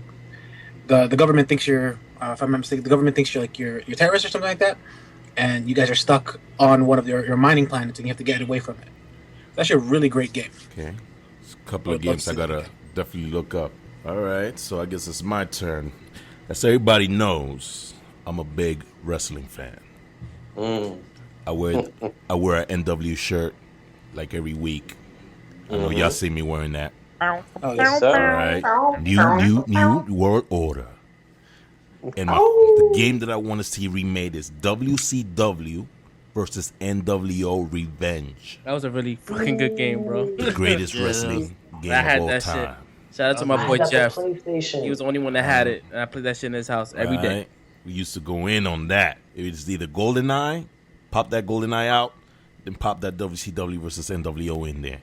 the government thinks you're if I'm not mistaken, the government thinks you're terrorists or something like that, and you guys are stuck on one of your mining planets, and you have to get away from it. It's actually a really great game. Okay, it's a couple of games I gotta definitely look up. All right, so I guess it's my turn. As everybody knows, I'm a big wrestling fan. I wear an NW shirt like every week. I know y'all see me wearing that. Oh, yes, sir. All right, new world order. And the game that I want to see remade is WCW versus NWO Revenge. That was a really fucking good game, bro. The greatest wrestling game I had of all that time. shit. Shout out to my boy Jeff. PlayStation. He was the only one that had it, and I played that shit in his house every day. Right? We used to go in on that. It was either GoldenEye, pop that GoldenEye out, then pop that WCW versus NWO in there.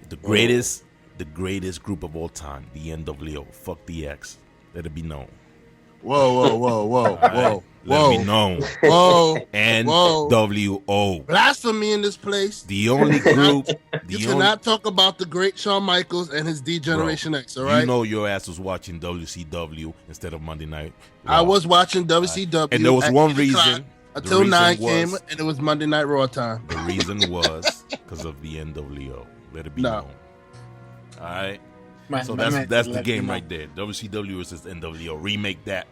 The greatest group of all time, the NWO. Fuck the X. Let it be known. Whoa. Let it be known. Whoa. NWO. Blasphemy in this place. The only group. You cannot talk about the great Shawn Michaels and his D-Generation X, all right? You know your ass was watching WCW instead of Monday Night Raw. I was watching WCW. And there was one reason. Until 9 came, and it was Monday Night Raw time. The reason was because of the NWO. Let it be known. All right? So that's the game right there. WCW versus NWO. Remake that.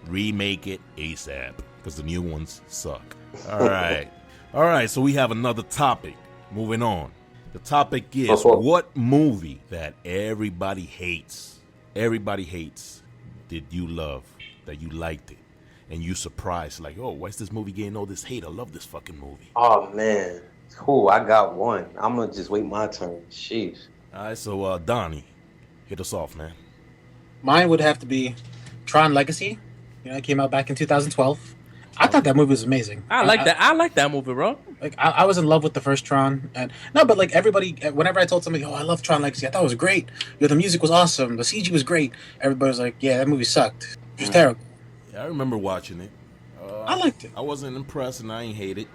Remake it ASAP. Because the new ones suck. All right. All right, so we have another topic. Moving on. The topic is what movie that everybody hates did you love, that you liked it, and you surprised, like, oh, why is this movie getting all this hate? I love this fucking movie. Oh, man. Cool, I got one. I'm going to just wait my turn. Sheesh. All right, so Donnie, hit us off, man. Mine would have to be Tron Legacy. You know, it came out back in 2012. I thought that movie was amazing. I like that movie, bro. Like I was in love with the first Tron, and no, but like everybody, whenever I told somebody, "Oh, I love Tron Legacy," I thought it was great. You know, the music was awesome, the CG was great. Everybody was like, "Yeah, that movie sucked. It was terrible." Yeah, I remember watching it. I liked it. I wasn't impressed, and I ain't hate it.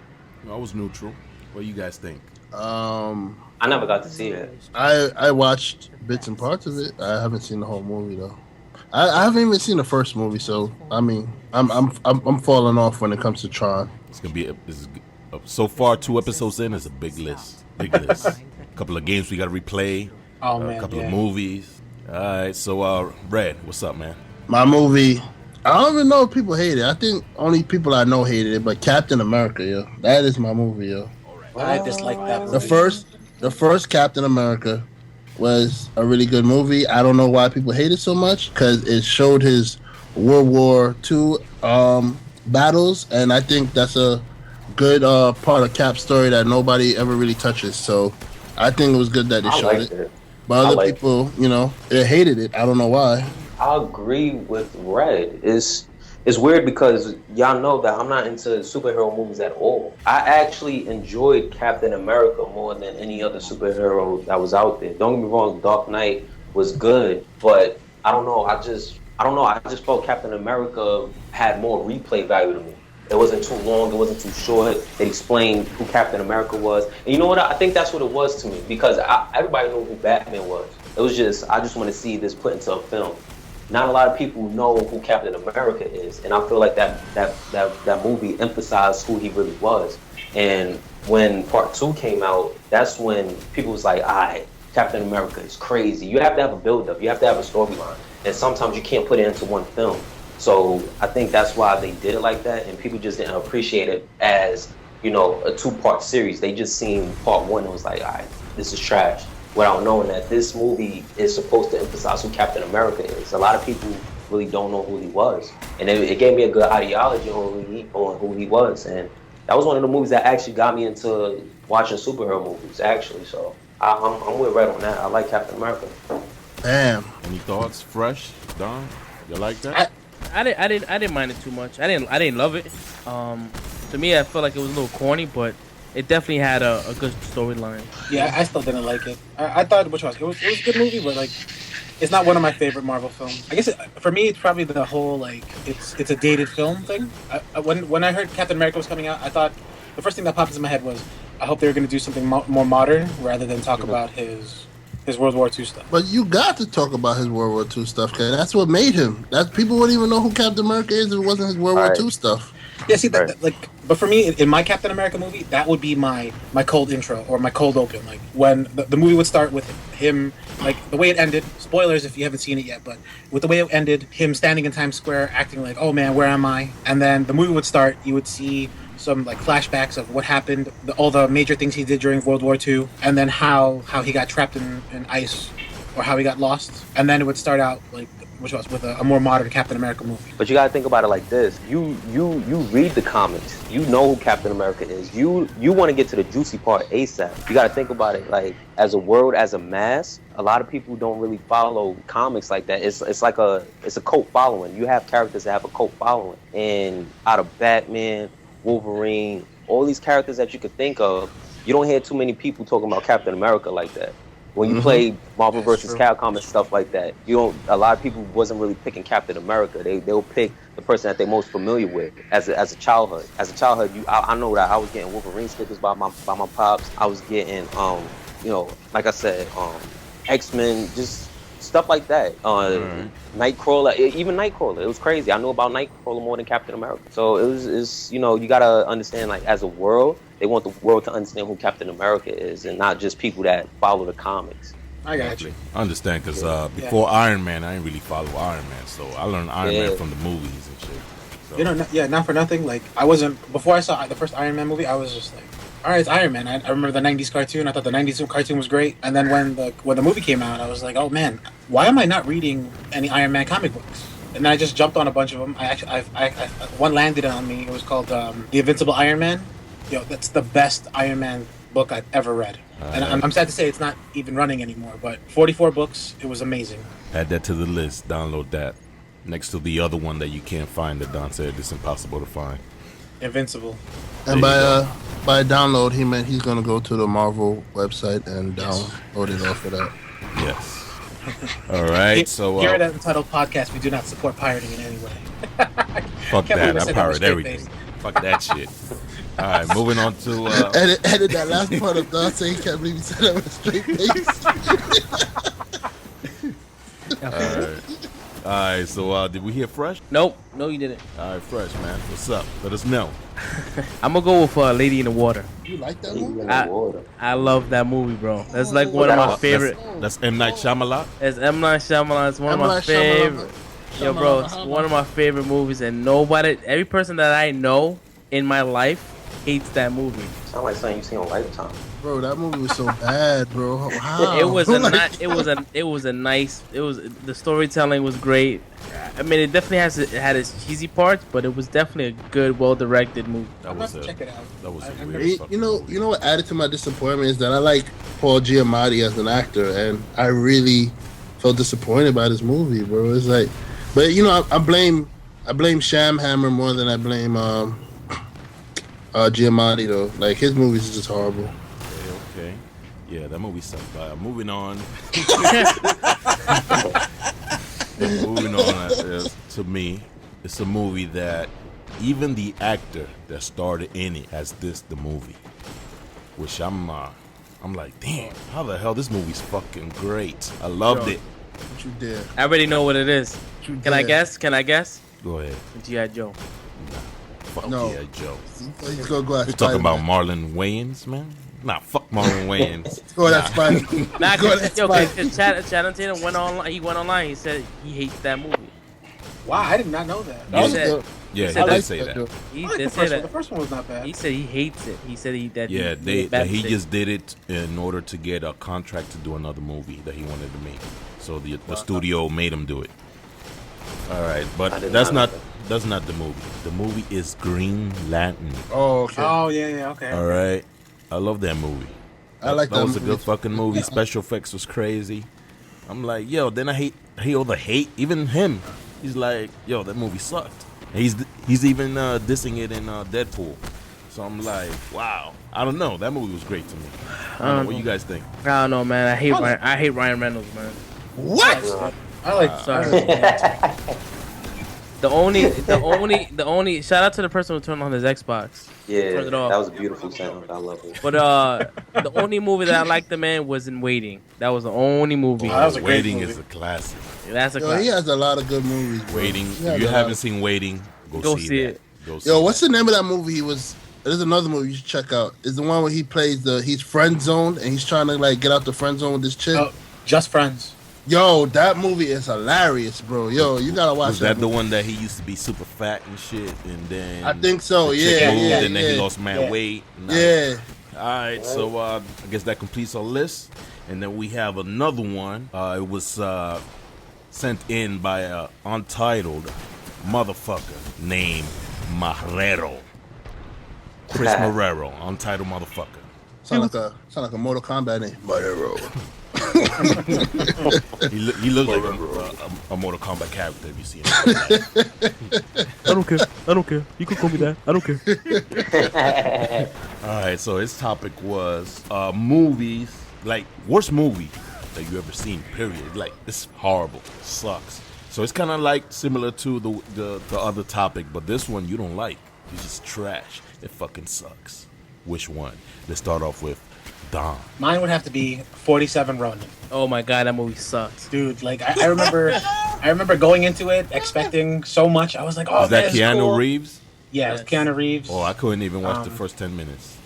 I was neutral. What do you guys think? I never got to see it. I watched bits and parts of it. I haven't seen the whole movie though. I haven't even seen the first movie, so I mean, I'm falling off when it comes to Tron. It's gonna be so far 2 episodes in. It's a big list. A couple of games we got to replay. Oh man, a couple of movies. All right, so Red, what's up, man? My movie. I don't even know if people hate it. I think only people I know hated it, but Captain America, yo. That is my movie, yo. I dislike that movie. The first Captain America was a really good movie. I don't know why people hate it so much, because it showed his World War II battles, and I think that's a good part of Cap's story that nobody ever really touches. So I think it was good that they showed it. But other people, you know, they hated it. I don't know why. I agree with Red. It's weird because y'all know that I'm not into superhero movies at all. I actually enjoyed Captain America more than any other superhero that was out there. Don't get me wrong, Dark Knight was good, but I don't know. I just felt Captain America had more replay value to me. It wasn't too long. It wasn't too short. It explained who Captain America was. And you know what? I think that's what it was to me, because everybody knew who Batman was. It was just, I just want to see this put into a film. Not a lot of people know who Captain America is, and I feel like that movie emphasized who he really was. And when Part 2 came out, that's when people was like, alright, Captain America is crazy. You have to have a build-up. You have to have a storyline. And sometimes you can't put it into one film. So I think that's why they did it like that, and people just didn't appreciate it as, you know, a 2-part series. They just seen Part 1 and was like, alright, this is trash, without knowing that this movie is supposed to emphasize who Captain America is. A lot of people really don't know who he was, and it gave me a good ideology on who he was, and that was one of the movies that actually got me into watching superhero movies, actually. So I'm with Red on that. I like Captain America. Damn. Any thoughts? Fresh, Don? You like that? I didn't mind it too much. I didn't love it. To me, I felt like it was a little corny, but it definitely had a good storyline. Yeah, I still didn't like it. I thought it was a good movie, but like It's not one of my favorite Marvel films. I guess for me, it's probably the whole like it's a dated film thing. When I heard Captain America was coming out, I thought the first thing that popped into my head was I hope they were going to do something more modern rather than talk about his World War II stuff. But you got to talk about his World War II stuff, because that's what made him. That people wouldn't even know who Captain America is if it wasn't his World War II stuff. Yeah, see, but for me, in my Captain America movie, that would be my cold intro or my cold open. Like when the movie would start with him, like the way it ended. Spoilers if you haven't seen it yet, but with the way it ended, him standing in Times Square, acting like, "Oh man, where am I?" And then the movie would start. You would see some like flashbacks of what happened, all the major things he did during World War II, and then how he got trapped in ice, or how he got lost. And then it would start out like. Which was with a more modern Captain America movie. But you gotta think about it like this: you read the comics, you know who Captain America is. You want to get to the juicy part ASAP. You gotta think about it like as a world, as a mass. A lot of people don't really follow comics like that. It's like a cult following. You have characters that have a cult following, and out of Batman, Wolverine, all these characters that you could think of, you don't hear too many people talking about Captain America like that. When you play Marvel vs. Capcom and stuff like that, a lot of people wasn't really picking Captain America. They'll pick the person that they're most familiar with as a childhood. As a childhood, I know that I was getting Wolverine stickers by my pops. I was getting like I said, X-Men, just stuff like that. Nightcrawler, even Nightcrawler. It was crazy. I knew about Nightcrawler more than Captain America. So it's you gotta understand, like, as a world, they want the world to understand who Captain America is, and not just people that follow the comics. I got you. I understand, because before Iron Man, I didn't really follow Iron Man, so I learned Iron Man from the movies and shit. So. Not for nothing. Like, I wasn't, before I saw the first Iron Man movie, I was just like, all right, it's Iron Man. I remember the 90s cartoon. I thought the 90s cartoon was great. And then when the movie came out, I was like, oh man, why am I not reading any Iron Man comic books? And then I just jumped on a bunch of them. One landed on me. It was called The Invincible Iron Man. That's the best Iron Man book I've ever read. And I'm sad to say it's not even running anymore, but 44 books, it was amazing. Add that to the list. Download that. Next to the other one that you can't find that Don said it's impossible to find. Invincible. And by download, he meant he's going to go to the Marvel website and download it off of that. Yes. All right, so... Here at UNTLD.PODCAST, we do not support pirating in any way. Fuck that. I pirate everything. Fuck that shit. All right, moving on to... Edit that last part of Don saying, can't believe you said that with a straight face. All right, so did we hear Fresh? Nope, no, you didn't. All right, Fresh, man. What's up? Let us know. I'm gonna go with Lady in the Water. You like that movie? I love that movie, bro. That's like one of my favorite. That's M. Night Shyamalan? It's M. Night Shyamalan. It's one of my favorite. Yo, bro, it's one of my favorite movies, and every person that I know in my life hates that movie. Sound like something you see on Lifetime. Bro, that movie was so bad, bro. Wow. The storytelling was great. I mean, it definitely had its cheesy parts, but it was definitely a good, well-directed movie. Check it out. That was a weird. You know what added to my disappointment is that I like Paul Giamatti as an actor, and I really felt disappointed by this movie, bro. It's like, but I blame Shamhammer more than I blame Giamatti though. Like, his movies are just horrible. Okay. Yeah, that movie sucked. Moving on. Moving on, to me, it's a movie that even the actor that started in it has dissed the movie, which I'm like, damn, how the hell, this movie's fucking great. I loved it. What you did? I already know what it is. Can I guess? Go ahead. G.I. Joe. Fuck No. G.I. Joe. He's gonna go at You're talking about Spider-Man. Marlon Wayans, man? Nah, fuck Marlon Wayans. Let's go at Spider-Man. Nah, Go at Spider-Man. Channing Tatum went online. He went online. He said he hates that movie. Wow, I did not know that. That was said- good. Yeah, said he I did say that. He I like did the say first one. that. The first one was not bad. He said he hates it. He said that. Yeah, bad he mistake. just did it in order to get a contract to do another movie that he wanted to make. So the studio made him do it. All right, but that's not the movie. The movie is Green Lantern. Oh, okay. Oh yeah, okay. All right, I love that movie. I like that was movie. a good fucking movie. Special effects was crazy. I'm like, yo, then I hate all the hate. Even him, he's like, yo, that movie sucked. He's even dissing it in Deadpool. So I'm like, wow. I don't know. That movie was great to me. I don't know what you guys think. I don't know, man. I hate Ryan Reynolds, man. What? I like. Sorry. The only shout out to the person who turned on his Xbox. Yeah, Turned it off. that was a beautiful sound. I love it. But the only movie that I liked the man was in Waiting. That was the only movie. that was a great Waiting movie. is a classic. That's a Yo, classic. he has a lot of good movies. Bro. Waiting. He has If you a lot haven't of- seen Waiting, Go see see that. it. Go see Yo, that. what's the name of that movie? He was. There's another movie you should check out. It's the one where he plays he's friend zoned and he's trying to like get out the friend zone with this chick. Oh, Just Friends. Yo, that movie is hilarious, bro. Yo, you gotta watch Was that the movie. one that he used to be super fat and shit, and then I think so. the chick Yeah, moved, yeah, and then he yeah. lost mad Yeah. weight. Yeah. All right, so I guess that completes our list, and then we have another one. It was sent in by a untitled motherfucker named Marrero. Chris Marrero, untitled motherfucker. Sound like a Mortal Kombat name. Marrero. He looks like a Mortal Kombat character if you see him. I don't care. You can call me that. I don't care. All right, so his topic was movies, like worst movie that you ever seen. Period. Like it's horrible, sucks. So it's kind of like similar to the other topic, but this one you don't like. It's just trash. It fucking sucks. Which one? Let's start off with Don. Mine would have to be 47 Ronin. Oh my god, that movie sucks. Dude, like I remember going into it expecting so much. I was like, oh, Is that this is Keanu cool. Reeves? Yeah, it was Keanu Reeves. Oh, I couldn't even watch the first 10 minutes.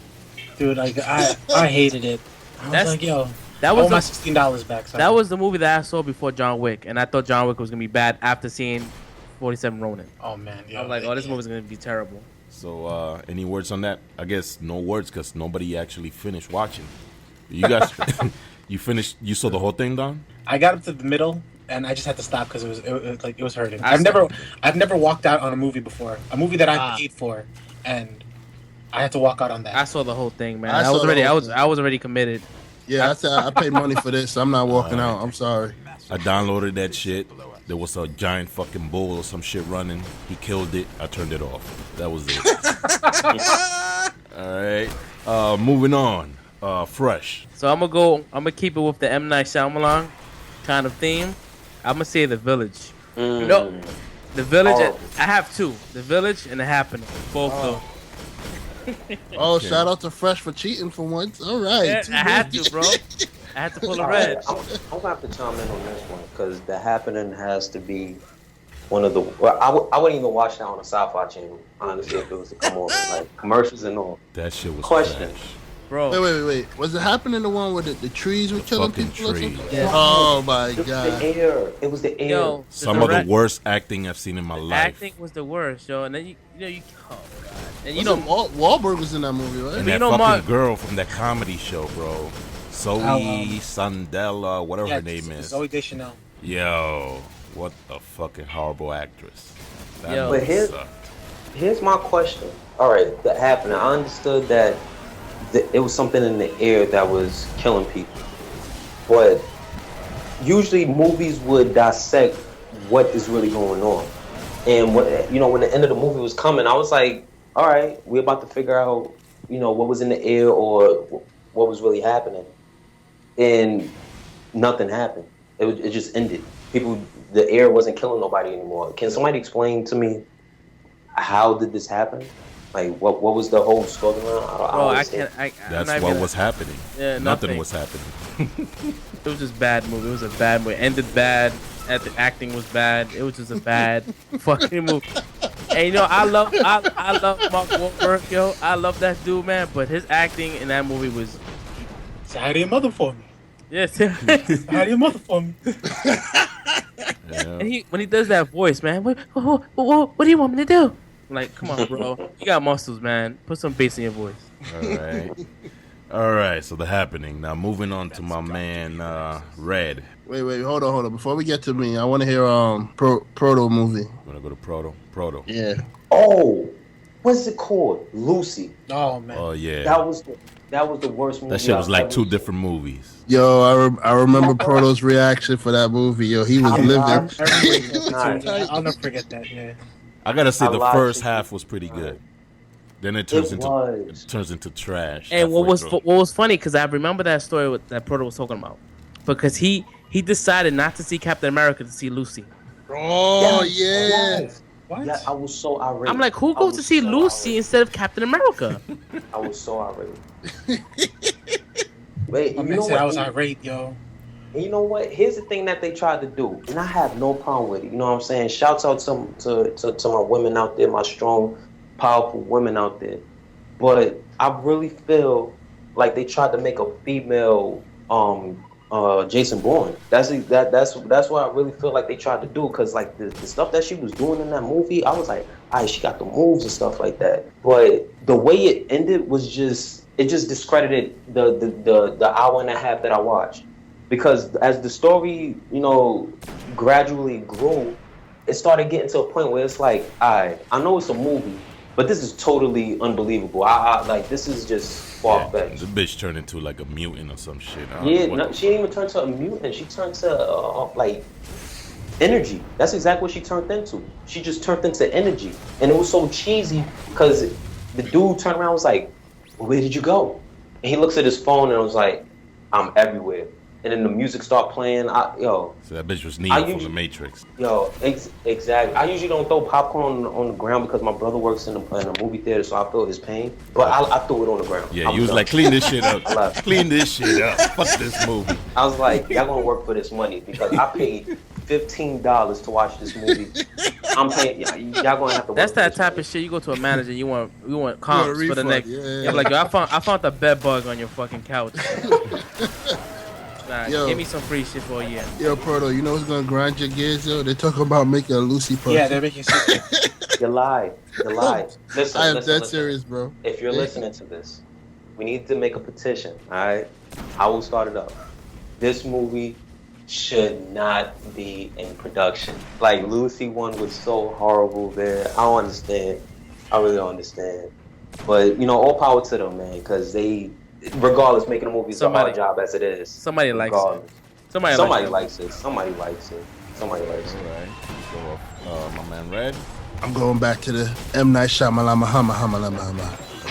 Dude, like I hated it. I was That's- like, yo, That I was want my the, $16 back. Son. that was the movie that I saw before John Wick, and I thought John Wick was gonna be bad after seeing 47 Ronin. Oh man, yo, I was like, oh, this movie's gonna be terrible. So, any words on that? I guess no words because nobody actually finished watching. You guys, you finished? You saw the whole thing, Don? I got up to the middle and I just had to stop because it was hurting. I I've never walked out on a movie before. A movie that I paid for, and I had to walk out on that. I saw the whole thing, man. I I saw was the already, whole I was, thing. I was already committed. Yeah, I said I paid money for this. I'm not walking out. I'm sorry. I downloaded that shit. There was a giant fucking bull or some shit running. He killed it. I turned it off. That was it. All right. Moving on. Fresh. So I'm gonna keep it with the M. Night Shyamalan kind of theme. I'm gonna say The Village. No, The Village. Oh. I have two: The Village and The Happening. Both though. Oh, shout out to Fresh for cheating for once. All right. Yeah, I had to, bro. I had to pull a red. I'm gonna have to chime in on this one because The Happening has to be one of the. Well, I wouldn't even watch that on the Sci-Fi Channel, honestly, if it was to come on, like commercials and all. That shit was Question. trash. Bro. Wait. Was it happening the one where the trees were killing fucking people or trees. something? Yeah. Oh my It was god. the air. It was the air. Yo, Some of the direct- worst acting I've seen in my life. acting was the worst, yo. And then you oh god. And you You know, know, Wahlberg was in that movie, right? And you that know, fucking Mark- girl from that comedy show, bro. Zoe Sandela, whatever her name is. Zoe Deschanel. Yo, what a fucking horrible actress. That Yo. movie But here's- sucked. Here's my question. All right, that happened. I understood that it was something in the air that was killing people, but usually movies would dissect what is really going on. And when the end of the movie was coming, I was like, all right, we're about to figure out, what was in the air or what was really happening. And nothing happened. It just ended. The air wasn't killing nobody anymore. Can somebody explain to me how did this happen? Like, what was the whole storyline? bro, I can't. I'm That's not what gonna- was happening. Yeah, Nothing nothing. was happening. It was just bad movie. It was a bad movie. Ended bad. The acting was bad. It was just a bad fucking movie. And I love Mark Wahlberg, yo. I love that dude, man. But his acting in that movie was So how do your mother for me? yes. How do your mother for me? Yeah. And when he does that voice, man, what do you want me to do? I'm like, come on, bro. You got muscles, man. Put some bass in your voice. All right. So The Happening. Now moving on to my man Red. Wait, hold on. Before we get to me, I want to hear Proto movie. Wanna go to Proto? Yeah. Oh, what's it called? Lucy. Oh man. Oh yeah. That was the worst movie. That shit was I've like ever two seen. different movies. Yo, I remember Proto's reaction for that movie. Yo, he was livid. I'll never forget that. Yeah. I gotta say I the lied first to half was pretty good. Then it turns into trash. And what halfway was through. what was funny because I remember that story that Proto was talking about because he he decided not to see Captain America to see Lucy. Oh yeah. Yes. What? Yeah, I was so irate. I'm like, who goes to see Lucy instead of Captain America? I was so irate. Wait, I you know said I was what? irate, yo. And you know what? Here's the thing that they tried to do, and I have no problem with it. You know what I'm saying? Shouts out to my women out there, my strong, powerful women out there. But I really feel like they tried to make a female Jason Bourne. That's what I really feel like they tried to do, because like the stuff that she was doing in that movie, I was like, all right, she got the moves and stuff like that. But the way it ended was just discredited the hour and a half that I watched. Because as the story, gradually grew, it started getting to a point where it's like, I know it's a movie, but this is totally unbelievable. I like, this is just far-fetched. The bitch turned into like a mutant or some shit. She didn't even turn to a mutant. She turned to like energy. That's exactly what she turned into. She just turned into energy, and it was so cheesy because the dude turned around and was like, well, "Where did you go?" And he looks at his phone and was like, "I'm everywhere." And then the music start playing. So that bitch was Neo from the Matrix. Exactly. I usually don't throw popcorn on the ground because my brother works in a movie theater, so I feel his pain. But I threw it on the ground. Yeah, you was like, clean this shit up. Clean this shit up. Fuck this movie. I was like, y'all gonna work for this money because I paid $15 to watch this movie. I'm paying y'all gonna have to. That's work that for type this of shit. You go to a manager, you want comps for the next. Yeah. I'm like, yo, I found the bed bug on your fucking couch. Nah, Yo. give me some free shit for a year. Yo, Proto, you know what's gonna grind your gears, yo? They're talking about making a Lucy person. Yeah, they're making sense. You lied. Listen, I am listen. dead serious, bro. If you're listening to this, we need to make a petition. All right, I will start it up. This movie should not be in production. Like, Lucy one was so horrible there. I don't understand. I really don't understand. But all power to them, man, because they, regardless, making a movie is a hard job as it is. Somebody likes it. Somebody likes it. Somebody likes it. All right. So, my man Red. I'm going back to the M. Night Shyamalan.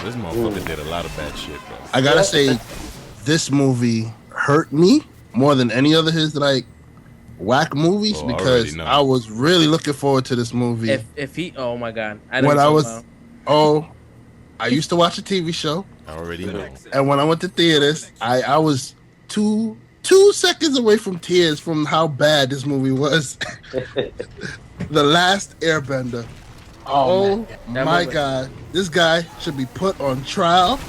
This motherfucker did a lot of bad shit, bro. I gotta say, this movie hurt me more than any other his like whack movies because I was really looking forward to this movie. If he, oh my god, I used to watch a TV show. I already know. And when I went to theaters, I was two seconds away from tears from how bad this movie was. The Last Airbender. Oh my god. This guy should be put on trial.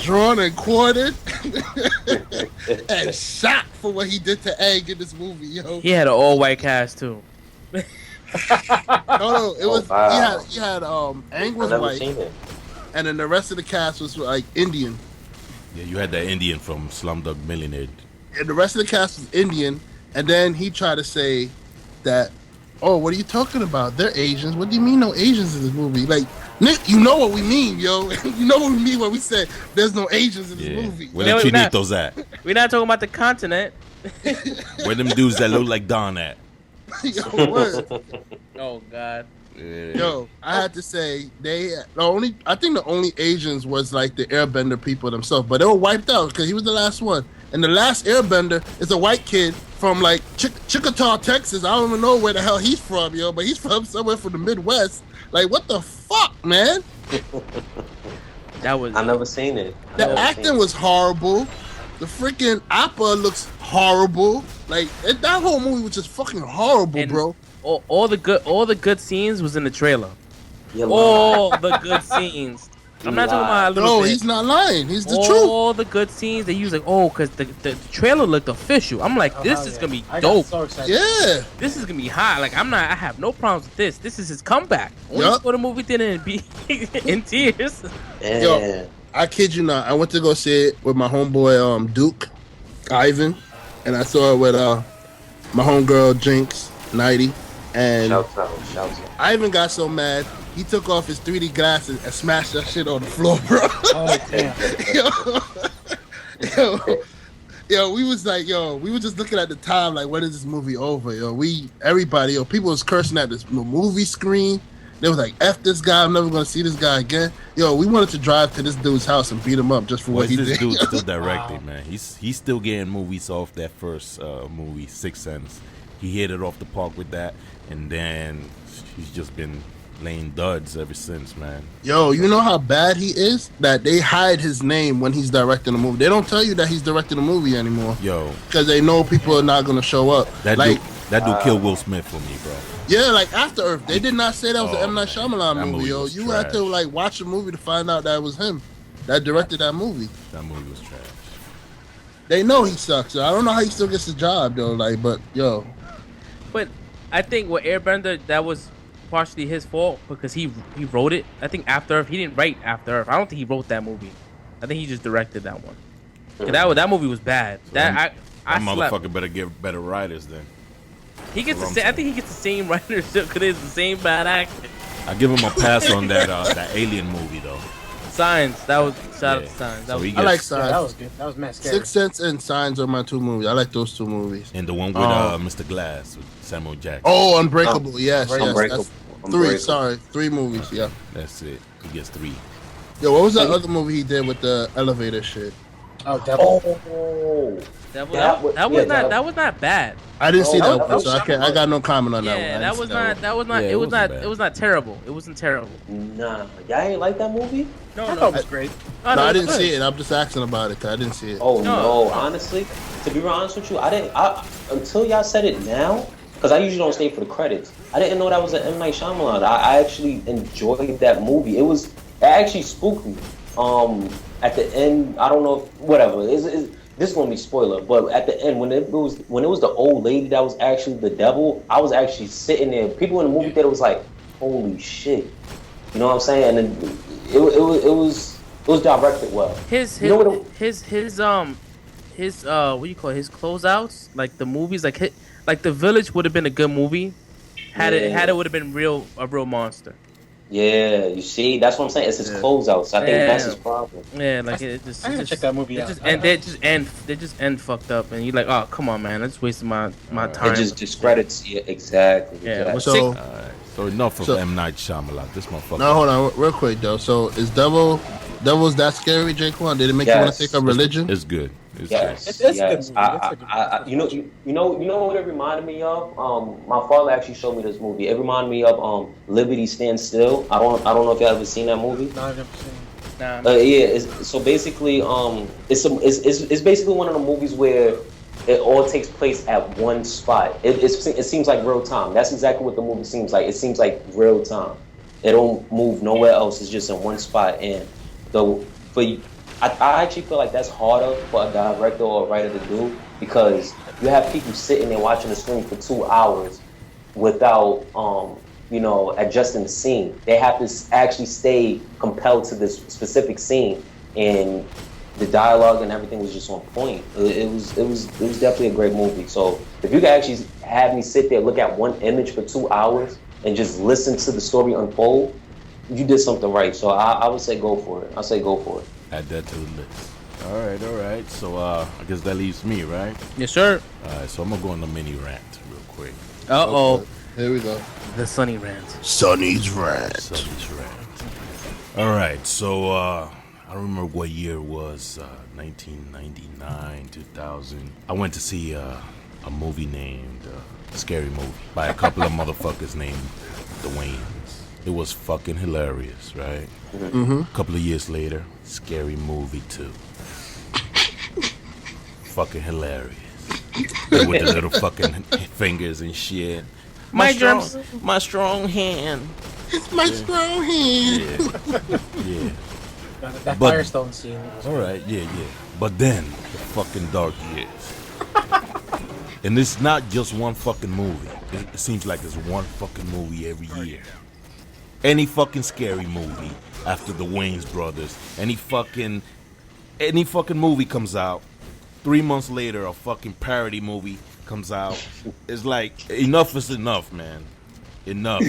Drawn and quartered. And shot for what he did to Aang in this movie, yo. He had an all-white cast too. No, it was he had Aang was white, and then the rest of the cast was like Indian. Yeah, you had that Indian from Slumdog Millionaire. And the rest of the cast was Indian, and then he tried to say that, oh, what are you talking about? They're Asians. What do you mean no Asians in this movie? Like, Nick, you know what we mean, yo. You know what we mean when we said there's no Asians in this movie. Where the Chinitos at? We're not talking about the continent. Where them dudes that look like Don at? Yo, what? Oh god. Yo, I had to say I think the only Asians was like the Airbender people themselves, but they were wiped out because he was the last one. And the last Airbender is a white kid from like Chickasaw, Texas. I don't even know where the hell he's from, yo, but he's from somewhere from the Midwest. Like, what the fuck, man? I never seen it. The acting was horrible. The freaking opera looks horrible. Like, that whole movie was just fucking horrible, bro. All the good scenes was in the trailer. All the good scenes. I'm not talking about a little bit. He's not lying. He's the truth. All the good scenes they use, like, because the trailer looked official. I'm like, this is gonna be dope. So excited. Yeah, this is gonna be hot. Like, I have no problems with this. This is his comeback. When you go to the movie theater and be in tears. Yeah. Yo, I kid you not. I went to go see it with my homeboy Duke, Ivan, and I saw it with my homegirl Jinx, 90, and shouts out. Ivan got so mad he took off his 3D glasses and smashed that shit on the floor, bro. Oh damn. Yo, we were just looking at the time like, when is this movie over, yo? People was cursing at this movie screen. They was like, "F this guy, I'm never gonna see this guy again." Yo, we wanted to drive to this dude's house and beat him up just for what he this did. dude still directing, man. He's still getting movies off that first movie, Sixth Sense. He hit it off the park with that, and then he's just been laying duds ever since, man. Yo, you know how bad he is? That they hide his name when he's directing a movie. They don't tell you that he's directing a movie anymore. Yo, because they know people are not gonna show up. That like dude killed Will Smith for me, bro. Yeah, like After Earth, they did not say that was an M. Night Shyamalan that movie, yo. You had to like watch the movie to find out that it was him that directed that movie. That movie was trash. They know he sucks. So I don't know how he still gets the job though. Like, but yo. But I think with Airbender, that was partially his fault because he wrote it. I think After Earth, he didn't write After Earth. I don't think he wrote that movie. I think he just directed that one. That movie was bad. That motherfucker better get better writers then. He gets I think he gets the same writership because it's the same bad acting. I give him a pass on that Alien movie though. Signs. That was shout out to Signs. That was, I like Signs. Yeah, that was good. That was mad scary. Sixth Sense and Signs are my two movies. I like those two movies. And the one with Mr. Glass with Samuel Jackson. Oh, Unbreakable. Yes. Unbreakable. That's three. Sorry, 3 movies. Yeah. That's it. He gets 3. Yo, what was that other movie he did with the elevator shit? Oh, Devil. Oh. That was not bad. I didn't see that one, so I got no comment on that one. Yeah, it was not terrible. It wasn't terrible. Nah, y'all ain't like that movie? No, it was great. No, I didn't see it. I'm just asking about it because I didn't see it. Oh no, honestly, to be real honest with you, I didn't. Until y'all said it now, because I usually don't stay for the credits. I didn't know that was an M. Night Shyamalan. I actually enjoyed that movie. It actually spooked me. At the end, I don't know, whatever. This is gonna be spoiler, but at the end, when it was the old lady that was actually the devil, I was actually sitting there. People in the movie theater was like, "Holy shit!" You know what I'm saying? And it was directed well. His what do you call it? His closeouts, like the movies, like The Village would have been a good movie, had it would have been a real monster. Yeah, you see, that's what I'm saying. It's his closeouts. I think that's his problem. Yeah, like it just. I gotta check that movie out. They just end fucked up, and you're like, oh come on, man, I just wasted my time. It just discredits. Yeah, exactly. Yeah. Exactly. So enough of M. Night Shyamalan. This motherfucker. No, hold on, real quick though. So is Devil's that scary, Jaquan? Did it make you want to take up religion? It's good. Yes. It's yes. good. You know what it reminded me of? My father actually showed me this movie. It reminded me of Liberty Stands Still. I don't know if y'all ever seen that movie. No, I've never seen it. Nah, yeah. So basically, it's basically one of the movies where it all takes place at one spot. It seems like real time. That's exactly what the movie seems like. It seems like real time. It don't move nowhere else. It's just in one spot. And I actually feel like that's harder for a director or a writer to do because you have people sitting there watching the screen for 2 hours without, adjusting the scene. They have to actually stay compelled to this specific scene, and the dialogue and everything was just on point. It was definitely a great movie. So if you could actually have me sit there, look at one image for 2 hours, and just listen to the story unfold, you did something right. So I would say go for it. I say go for it. Add that to the list. All right. So I guess that leaves me, right? yes, sir. All right. So I'm gonna go on the mini rant real quick. Uh-oh. Here we go. The Sunny rant. Sonny's rant. Sonny's rant. All right. So I don't remember what year it was. 1999, 2000. I went to see a movie named Scary Movie by a couple of motherfuckers named the Wayans. It was fucking hilarious, right? Mm-hmm. A couple of years later, Scary Movie 2. Fucking hilarious. With the little fucking fingers and shit. My strong hand. It's my strong hand. Yeah. That Firestone scene. All right, yeah. But then, the fucking dark years. And it's not just one fucking movie. It seems like there's one fucking movie every year. Any fucking scary movie after the Wayans brothers, any fucking movie comes out, 3 months later a fucking parody movie comes out. It's like, enough is enough, man. Enough.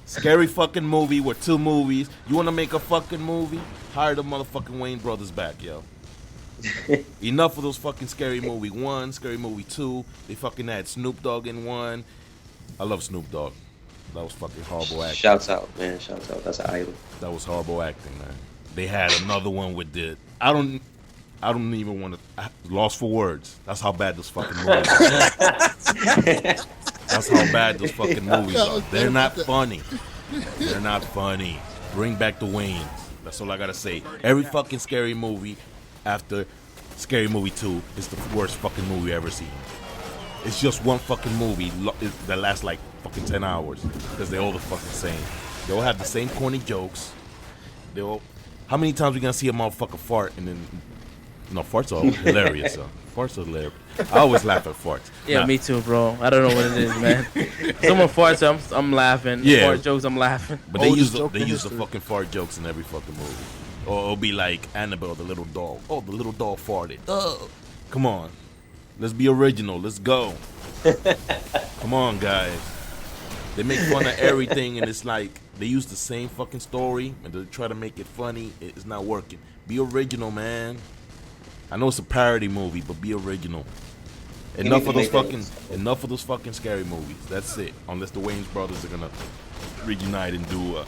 Scary fucking movie with 2 movies. You wanna make a fucking movie? Hire the motherfucking Wayans brothers back, yo. Enough of those fucking Scary Movie 1, Scary Movie 2. They fucking had Snoop Dogg in 1. I love Snoop Dogg. That was fucking horrible acting. Shouts out, man. Shouts out. That's an idol. That was horrible acting, man. They had another one with the. I don't even want to. Lost for words. That's how bad those fucking movies are. That's how bad those fucking movies are. They're not funny. They're not funny. Bring back the Wayans. That's all I gotta say. Every fucking scary movie after Scary Movie 2 is the worst fucking movie I've ever seen. It's just one fucking movie that lasts like fucking 10 hours because they're all the fucking same. They all have the same corny jokes. They all. How many times we gonna see a motherfucker fart and then? No, farts are hilarious. Farts are hilarious. I always laugh at farts. Yeah, me too, bro. I don't know what it is, man. Someone farts, I'm laughing. Yeah. Fart jokes, I'm laughing. But they use the fucking fart jokes in every fucking movie. Or it'll be like Annabelle, the little dog. Oh, the little dog farted. Oh, come on, let's be original. Let's go. Come on, guys. They make fun of everything, and it's like they use the same fucking story and they try to make it funny. It's not working. Be original, man. I know it's a parody movie, but be original. Enough of those fucking scary movies. That's it. Unless the Wayans brothers are gonna reunite and do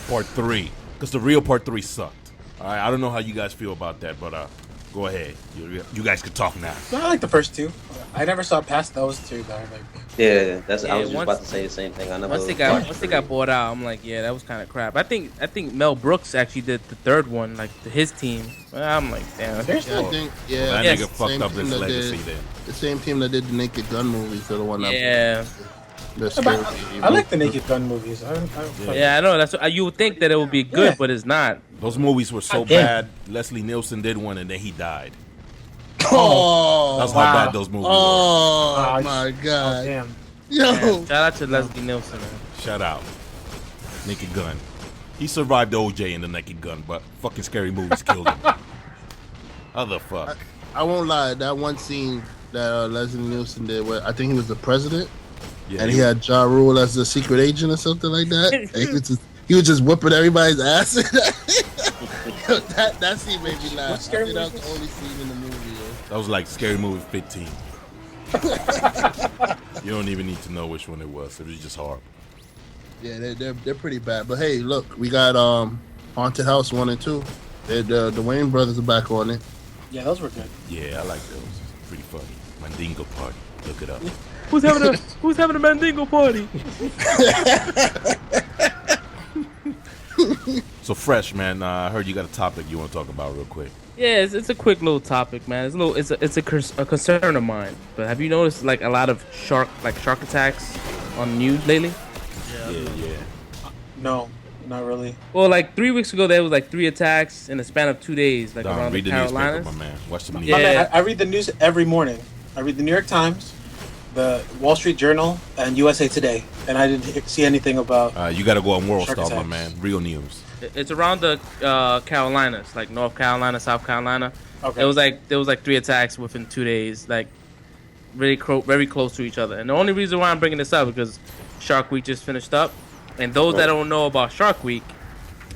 part 3, because the real part 3 sucked. All right, I don't know how you guys feel about that, but go ahead. You guys can talk now. I like the first 2. I never saw past those 2 though. Like, Yeah, I was just about to say the same thing. I never. Once they got bought out, I'm like, yeah, that was kind of crap. I think Mel Brooks actually did the third one, like his team. I'm like, damn. Yeah, I think That nigga fucked up his legacy then. The same team that did the Naked Gun movies are the one that. Yeah. I like the Naked Gun movies. Yeah, I know. That's what, you would think that it would be good, but it's not. Those movies were so bad. Leslie Nielsen did one and then he died. Oh, that's how bad those movies were. Oh my god! Oh, damn. Yo, Man, shout out to Leslie Nielsen, man. Shout out. Naked Gun. He survived OJ in the Naked Gun, but fucking scary movies killed him. How the fuck? I won't lie. That one scene that Leslie Nielsen did, where I think he was the president, and he had Ja Rule as the secret agent or something like that. And he was just whooping everybody's ass. that scene made me laugh. I think that was the only scene in the movie. That was like Scary Movie 15. You don't even need to know which one it was. It was just horrible. Yeah, they're pretty bad. But hey, look, we got Haunted House 1 and 2. The Wayans brothers are back on it. Yeah, those were good. Yeah, I like those. Pretty funny. Mandingo Party. Look it up. Who's having a Mandingo party? So Fresh, man. I heard you got a topic you want to talk about real quick. Yeah, it's a quick little topic, man. It's a concern of mine. But have you noticed like a lot of shark attacks on the news lately? Yeah. No, not really. Well, like 3 weeks ago, there was like 3 attacks in the span of 2 days, like around the Carolinas. Newspaper, my man. Watch the news. Yeah. I read the news every morning. I read the New York Times, the Wall Street Journal, and USA Today, and I didn't see anything about. You got to go on World Star, attacks. my man. Real news. It's around the Carolinas, like North Carolina, South Carolina. Okay. There was like 3 attacks within 2 days, like very close to each other. And the only reason why I'm bringing this up is because Shark Week just finished up, and those that don't know about Shark Week,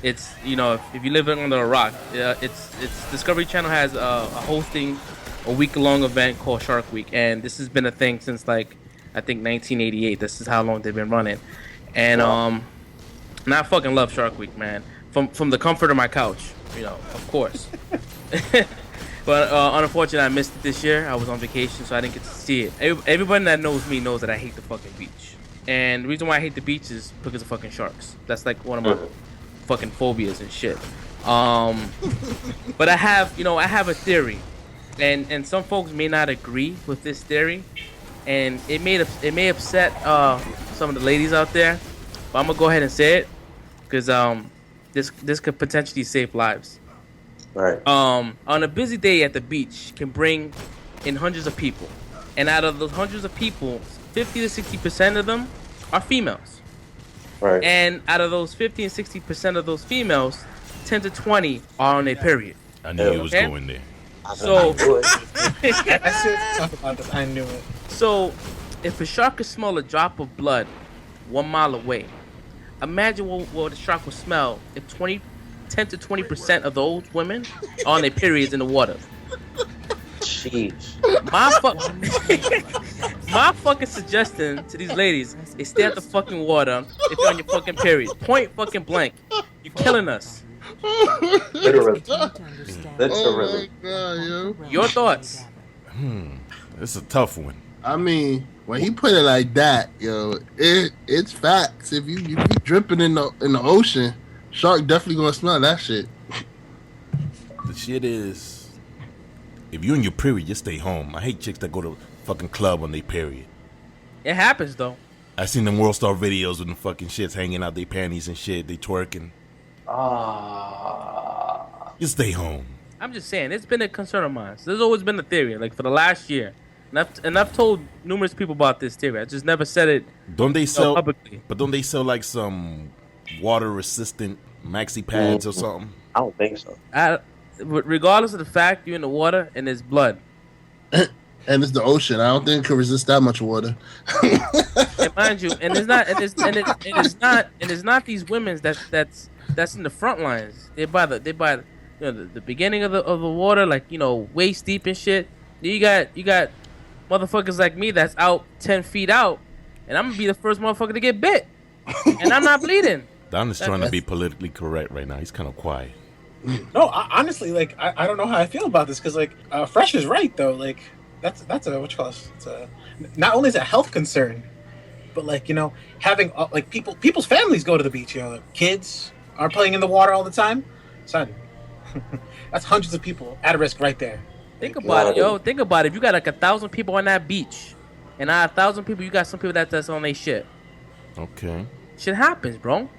it's if you live under a rock, it's Discovery Channel has hosting a week-long event called Shark Week, and this has been a thing since like I think 1988. This is how long they've been running, and and I fucking love Shark Week, man. From the comfort of my couch, of course. But unfortunately, I missed it this year. I was on vacation, so I didn't get to see it. Everybody that knows me knows that I hate the fucking beach. And the reason why I hate the beach is because of fucking sharks. That's like one of my fucking phobias and shit. But I have a theory, and some folks may not agree with this theory, and it may upset some of the ladies out there. But I'm gonna go ahead and say it, because this could potentially save lives. Right. On a busy day at the beach can bring in hundreds of people, and out of those hundreds of people, 50 to 60% of them are females. Right. And out of those 50 and 60% of those females, 10 to 20 are on their period. I knew he was going there. So I knew it. So if a shark could smell a drop of blood 1 mile away, imagine what the shark would smell if 10 to 20% of those women are on their periods in the water. Jeez. My fucking suggestion to these ladies is stay at the fucking water if you're on your fucking period. Point fucking blank. You're killing us. Literally. Oh Literally. my god, yo. Your thoughts? It's a tough one. I mean, when he put it like that, yo, it's facts. If you dripping in the ocean, shark definitely gonna smell that shit. The shit is, if you in your period, just stay home. I hate chicks that go to fucking club on their period. It happens though. I seen them World Star videos with them fucking shits hanging out their panties and shit. They twerking. Just stay home. I'm just saying, it's been a concern of mine. So there's always been a theory, like for the last year. And I've told numerous people about this theory. I just never said it Don't they sell publicly. But don't they sell like some water resistant maxi pads or something? I don't think so. Regardless of the fact you're in the water and there's blood. And it's the ocean. I don't think it can resist that much water. And mind you, and it's not these women that's in the front lines. They by the the beginning of the water, like, you know, waist deep and shit. You got motherfuckers like me that's out 10 feet out, and I'm gonna be the first motherfucker to get bit, and I'm not bleeding. Don is trying to be politically correct right now. He's kind of quiet. No, honestly, like I don't know how I feel about this because like Fresh is right though. Like that's a what you call it? It's a, not only is it a health concern, but like, you know, having like people's families go to the beach. You know, kids are playing in the water all the time. Son, that's hundreds of people at risk right there. Think about it, yo. Think about it. If you got like 1,000 people on that beach, and out of 1,000 people, you got some people that's on their shit. Okay. Shit happens, bro.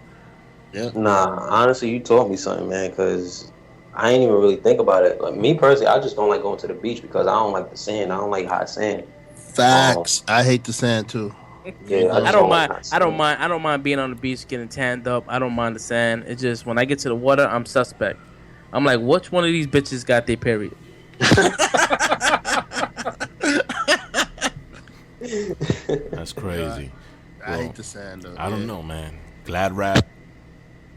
Yeah. Nah, honestly, you taught me something, man, because I ain't even really think about it. Like, me personally, I just don't like going to the beach because I don't like the sand. I don't like hot sand. Facts. I hate the sand too. Yeah, I don't mind. like I don't mind being on the beach, getting tanned up. I don't mind the sand. It's just when I get to the water, I'm suspect. I'm like, which one of these bitches got their period? That's crazy. I hate the sand though. I don't know, man. Glad wrap.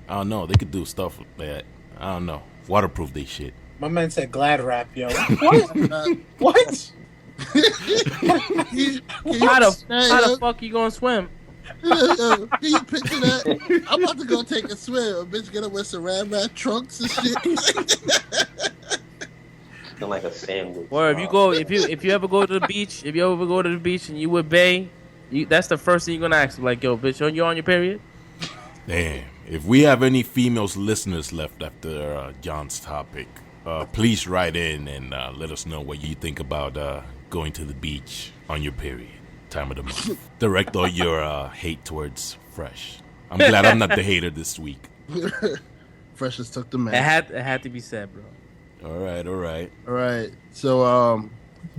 I don't know. They could do stuff with that. I don't know. Waterproof they shit. My man said glad wrap, yo. What? What? How the fuck you gonna swim? Can you picture that? I'm about to go take a swim. A bitch gonna wear saran wrap trunks and shit. like a sandwich. Or if you ever go to the beach, and you with Bay, that's the first thing you're gonna ask. Like, yo, bitch, you on your period? Damn. If we have any females listeners left after John's topic, please write in and let us know what you think about going to the beach on your period, time of the month. Direct all your hate towards Fresh. I'm glad I'm not the hater this week. Fresh just took the man. It had to be said, bro. All right. So,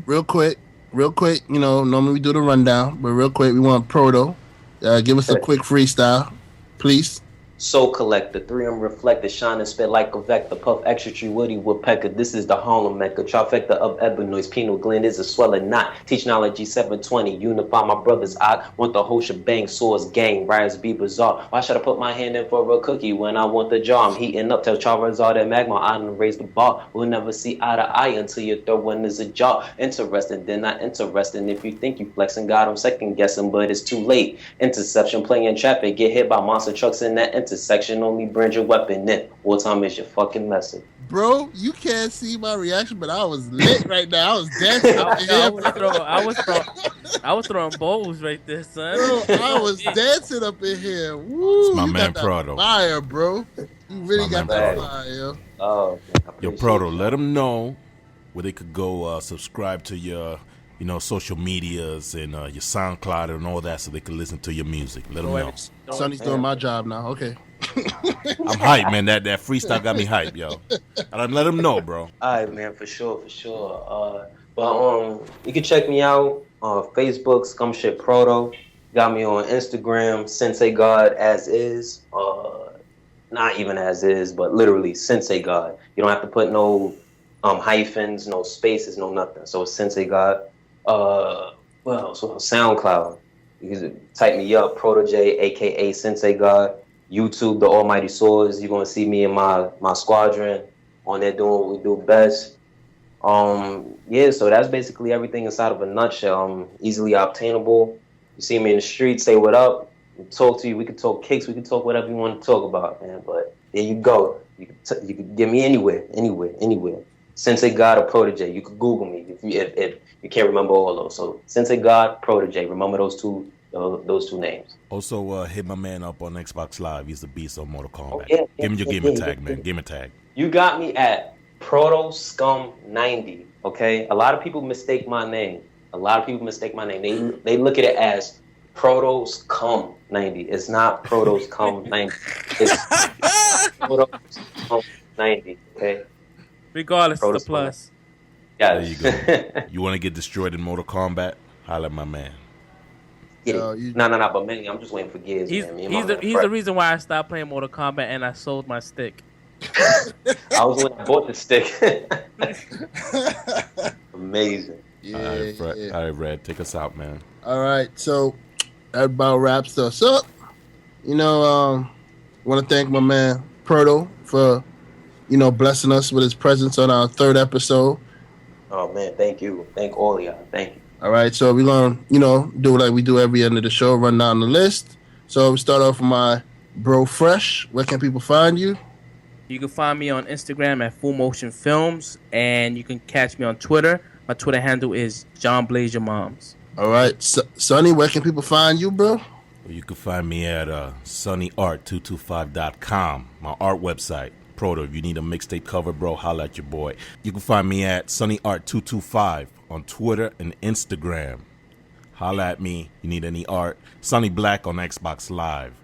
real quick, you know, normally we do the rundown, but real quick, we want Proto. Give us a quick freestyle, please. Soul collector, 3M reflector, shine and spit like a vector, puff extra tree woody woodpecker. This is the Harlem Mecca, trifecta of ebenoids, pineal gland is a swelling knot. Teach knowledge 720, unify my brothers. I want the whole shebang, swords gang, rise be bizarre. Why should I put my hand in for a cookie when I want the jar? I'm heating up, tell Charizard and Magma, I done raise the bar. We'll never see eye to eye until your third one is a jar. Interesting, then not interesting. If you think you flexing, God, I'm second guessing, but it's too late. Interception, playing traffic, get hit by monster trucks in that intersection, only bring your weapon in. What time is your fucking message? Bro, you can't see my reaction, but I was lit right now. I was dancing up in here. I was throwing bowls right there, son. Bro, I was dancing up in here. Woo, it's my you man got that Proto. fire, bro. You really got that fire, yo. Oh, Yo, Proto, let them know where they could go subscribe to your, you know, social medias and your SoundCloud and all that, so they can listen to your music. Let them know. Sonny's doing my job now. Okay. I'm hyped, man. That freestyle got me hyped, yo. And let them know, bro. All right, man, for sure. But you can check me out on Facebook, Scumshit Proto. Got me on Instagram, Sensei God as is. Not even as is, but literally Sensei God. You don't have to put no hyphens, no spaces, no nothing. So it's Sensei God. So SoundCloud. You can type me up, Protojay, aka Sensei God. YouTube, The Almighty Swords. You're gonna see me and my squadron on there doing what we do best. Yeah, so that's basically everything inside of a nutshell. Easily obtainable. You see me in the street, say what up, talk to you. We could talk kicks, we could talk whatever you want to talk about, man. But there you go. You could get me anywhere. Sensei God or Protojay. You could Google me if you can't remember all those. So Sensei God, Protojay. Remember those two names. Also, hit my man up on Xbox Live. He's the beast of Mortal Kombat. Oh, yeah, give him your gamer tag, man. Gamer tag. You got me at Protoscum90. Okay, a lot of people mistake my name. They look at it as Protoscum90. It's not Protoscum90. It's Protoscum90. Okay. Regardless of the plus. Yeah. There you go. You want to get destroyed in Mortal Kombat? Holla at my man. No, but man, I'm just waiting for Gears. He's the reason why I stopped playing Mortal Kombat and I sold my stick. I was when I bought the stick. Amazing. Yeah, All right, Red, take us out, man. All right, so that about wraps us up. You know, want to thank my man Proto for, blessing us with his presence on our 3rd episode. Oh man, thank you. Thank all of y'all. Thank you. All right, so we're gonna, do like we do every end of the show, run down the list. So we start off with my bro Fresh. Where can people find you? You can find me on Instagram at Full Motion Films, and you can catch me on Twitter. My Twitter handle is John Blaze Your Moms. All right, Sonny, where can people find you, bro? Well, you can find me at sunnyart225.com, my art website. Proto, if you need a mixtape cover, bro, holla at your boy. You can find me at sunnyart225 on Twitter and Instagram. Holla at me. You need any art. Sonny Black on Xbox Live.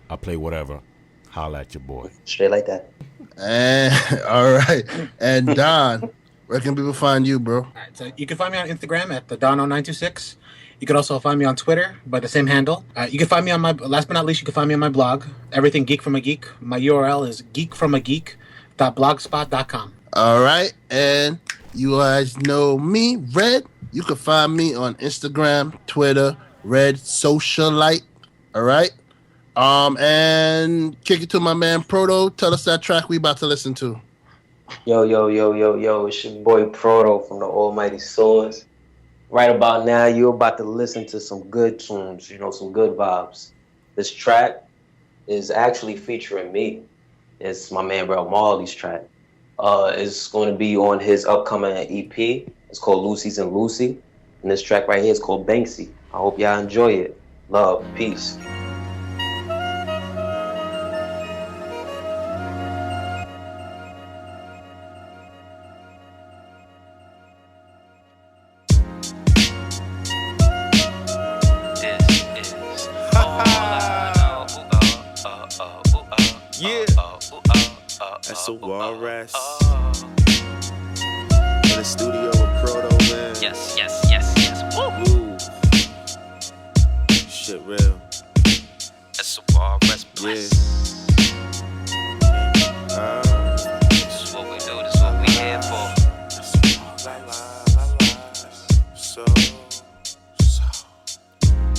I play whatever. Holla at your boy. Straight like that. And all right. And Don, where can people find you, bro? All right, so you can find me on Instagram at the Don0926. You can also find me on Twitter by the same handle. You can find me on last but not least, you can find me on my blog, Everything Geek from a Geek. My URL is geekfromageek.blogspot.com. All right. And you guys know me, Red. You can find me on Instagram, Twitter, Red Socialite. All right. And kick it to my man Proto. Tell us that track we about to listen to. Yo. It's your boy Proto from the Almighty Source. Right about now, you're about to listen to some good tunes, some good vibes. This track is actually featuring me. It's my man Bro Marley's track. It's going to be on his upcoming EP. It's called Lucy's and Lucy. And this track right here is called Banksy. I hope y'all enjoy it. Love, peace. That's a walrus. In the studio with Proto, man. Yes. Woo. Shit real. That's a walrus bliss. This is what we do, this is what we here for.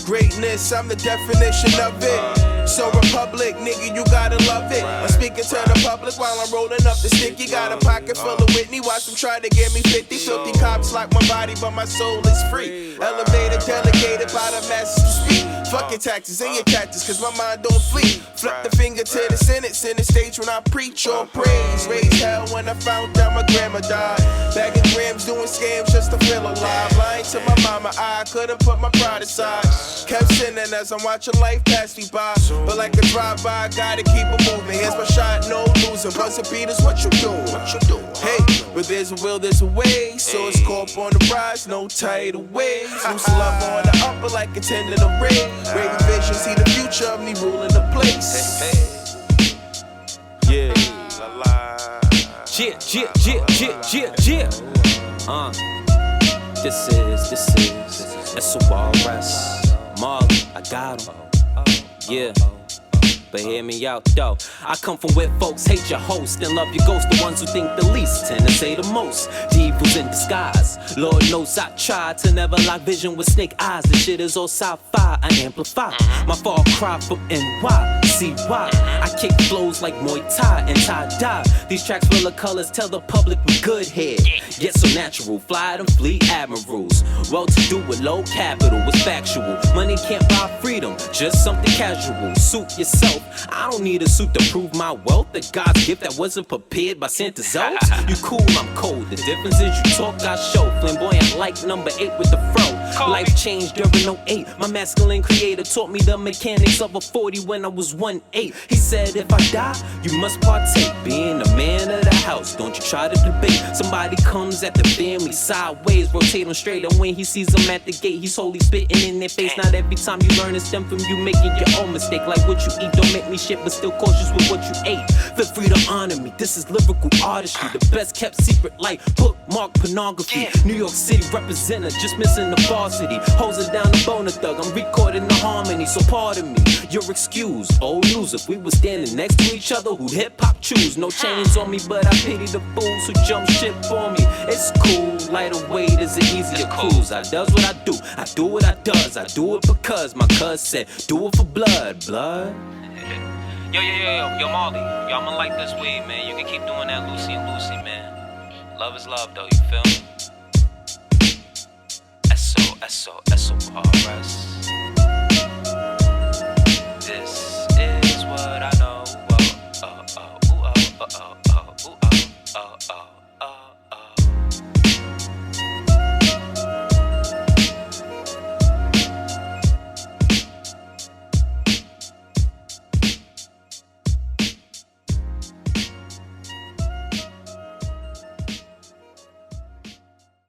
Greatness, I'm the definition of it. So Republic, nigga, you gotta love it. I'm speaking to the public while I'm rolling up the stick. You got a pocket full of Whitney, watch them try to get me 50. Filthy cops lock my body, but my soul is free. Elevated, delegated by the masses to speak. Fuck your taxes and your cactus, cause my mind don't flee. Flip the finger to the Senate, center stage when I preach or praise. Raise hell when I found out my grandma died. Bagging grams, doing scams just to feel alive. Lying to my mama, I couldn't put my pride aside. Kept sinning as I'm watching life pass me by. But like a drive-by, I gotta keep it moving. Here's my shot, no losing. Buzzer beaters, what you doing? Hey, but there's a will, there's a way. So it's corp on the rise, no tidal waves. Loose love on the upper like a 10 to the ring. Raving vision, see the future of me ruling the place. Yeah. This is that's a walrus. Marley, I got him. Yeah. But hear me out though. I come from where folks hate your host and love your ghost. The ones who think the least tend to say the most. The evil's in disguise. Lord knows I tried to never lock vision with snake eyes. This shit is all sci-fi. I amplify my fall cry from NY. See why? I kick flows like Muay Thai and tie-dye. These tracks full of colors tell the public we good here. Yet so natural, fly them fleet admirals. Well-to-do with low capital, it's factual. Money can't buy freedom, just something casual. Suit yourself, I don't need a suit to prove my wealth. The God's gift that wasn't prepared by Santa's elves. You cool, I'm cold, the difference is you talk, I show. Flamboyant like number 8 with the fro. Life changed during 08. My masculine creator taught me the mechanics of a 40 when I was 1-8. He said if I die, you must partake. Being a man of the house, don't you try to debate. Somebody comes at the family sideways, rotate them straight, and when he sees them at the gate, he's wholly spitting in their face. Not every time you learn it's stem from you making your own mistake. Like what you eat don't make me shit, but still cautious with what you ate. Feel free to honor me, this is lyrical artistry. The best kept secret like bookmark pornography. New York City representer, just missing the varsity. Hose it down the bone of thug, I'm recording the harmony. So pardon me, you're excused. Old news, if we were standing next to each other, who'd hip-hop choose? No chains on me, but I pity the fools who jump ship for me. It's cool, lighter weight is an easier cruise. I does what I do what I does. I do it because my cuz said, do it for blood. Yo, Molly, yo, I'ma like this weed, man. You can keep doing that Lucy and Lucy, man. Love is love, though, you feel me? S-O-S-O-S-O-R-S. This is what I know. Oh, oh, oh, oh, oh, oh, oh, oh, oh, oh.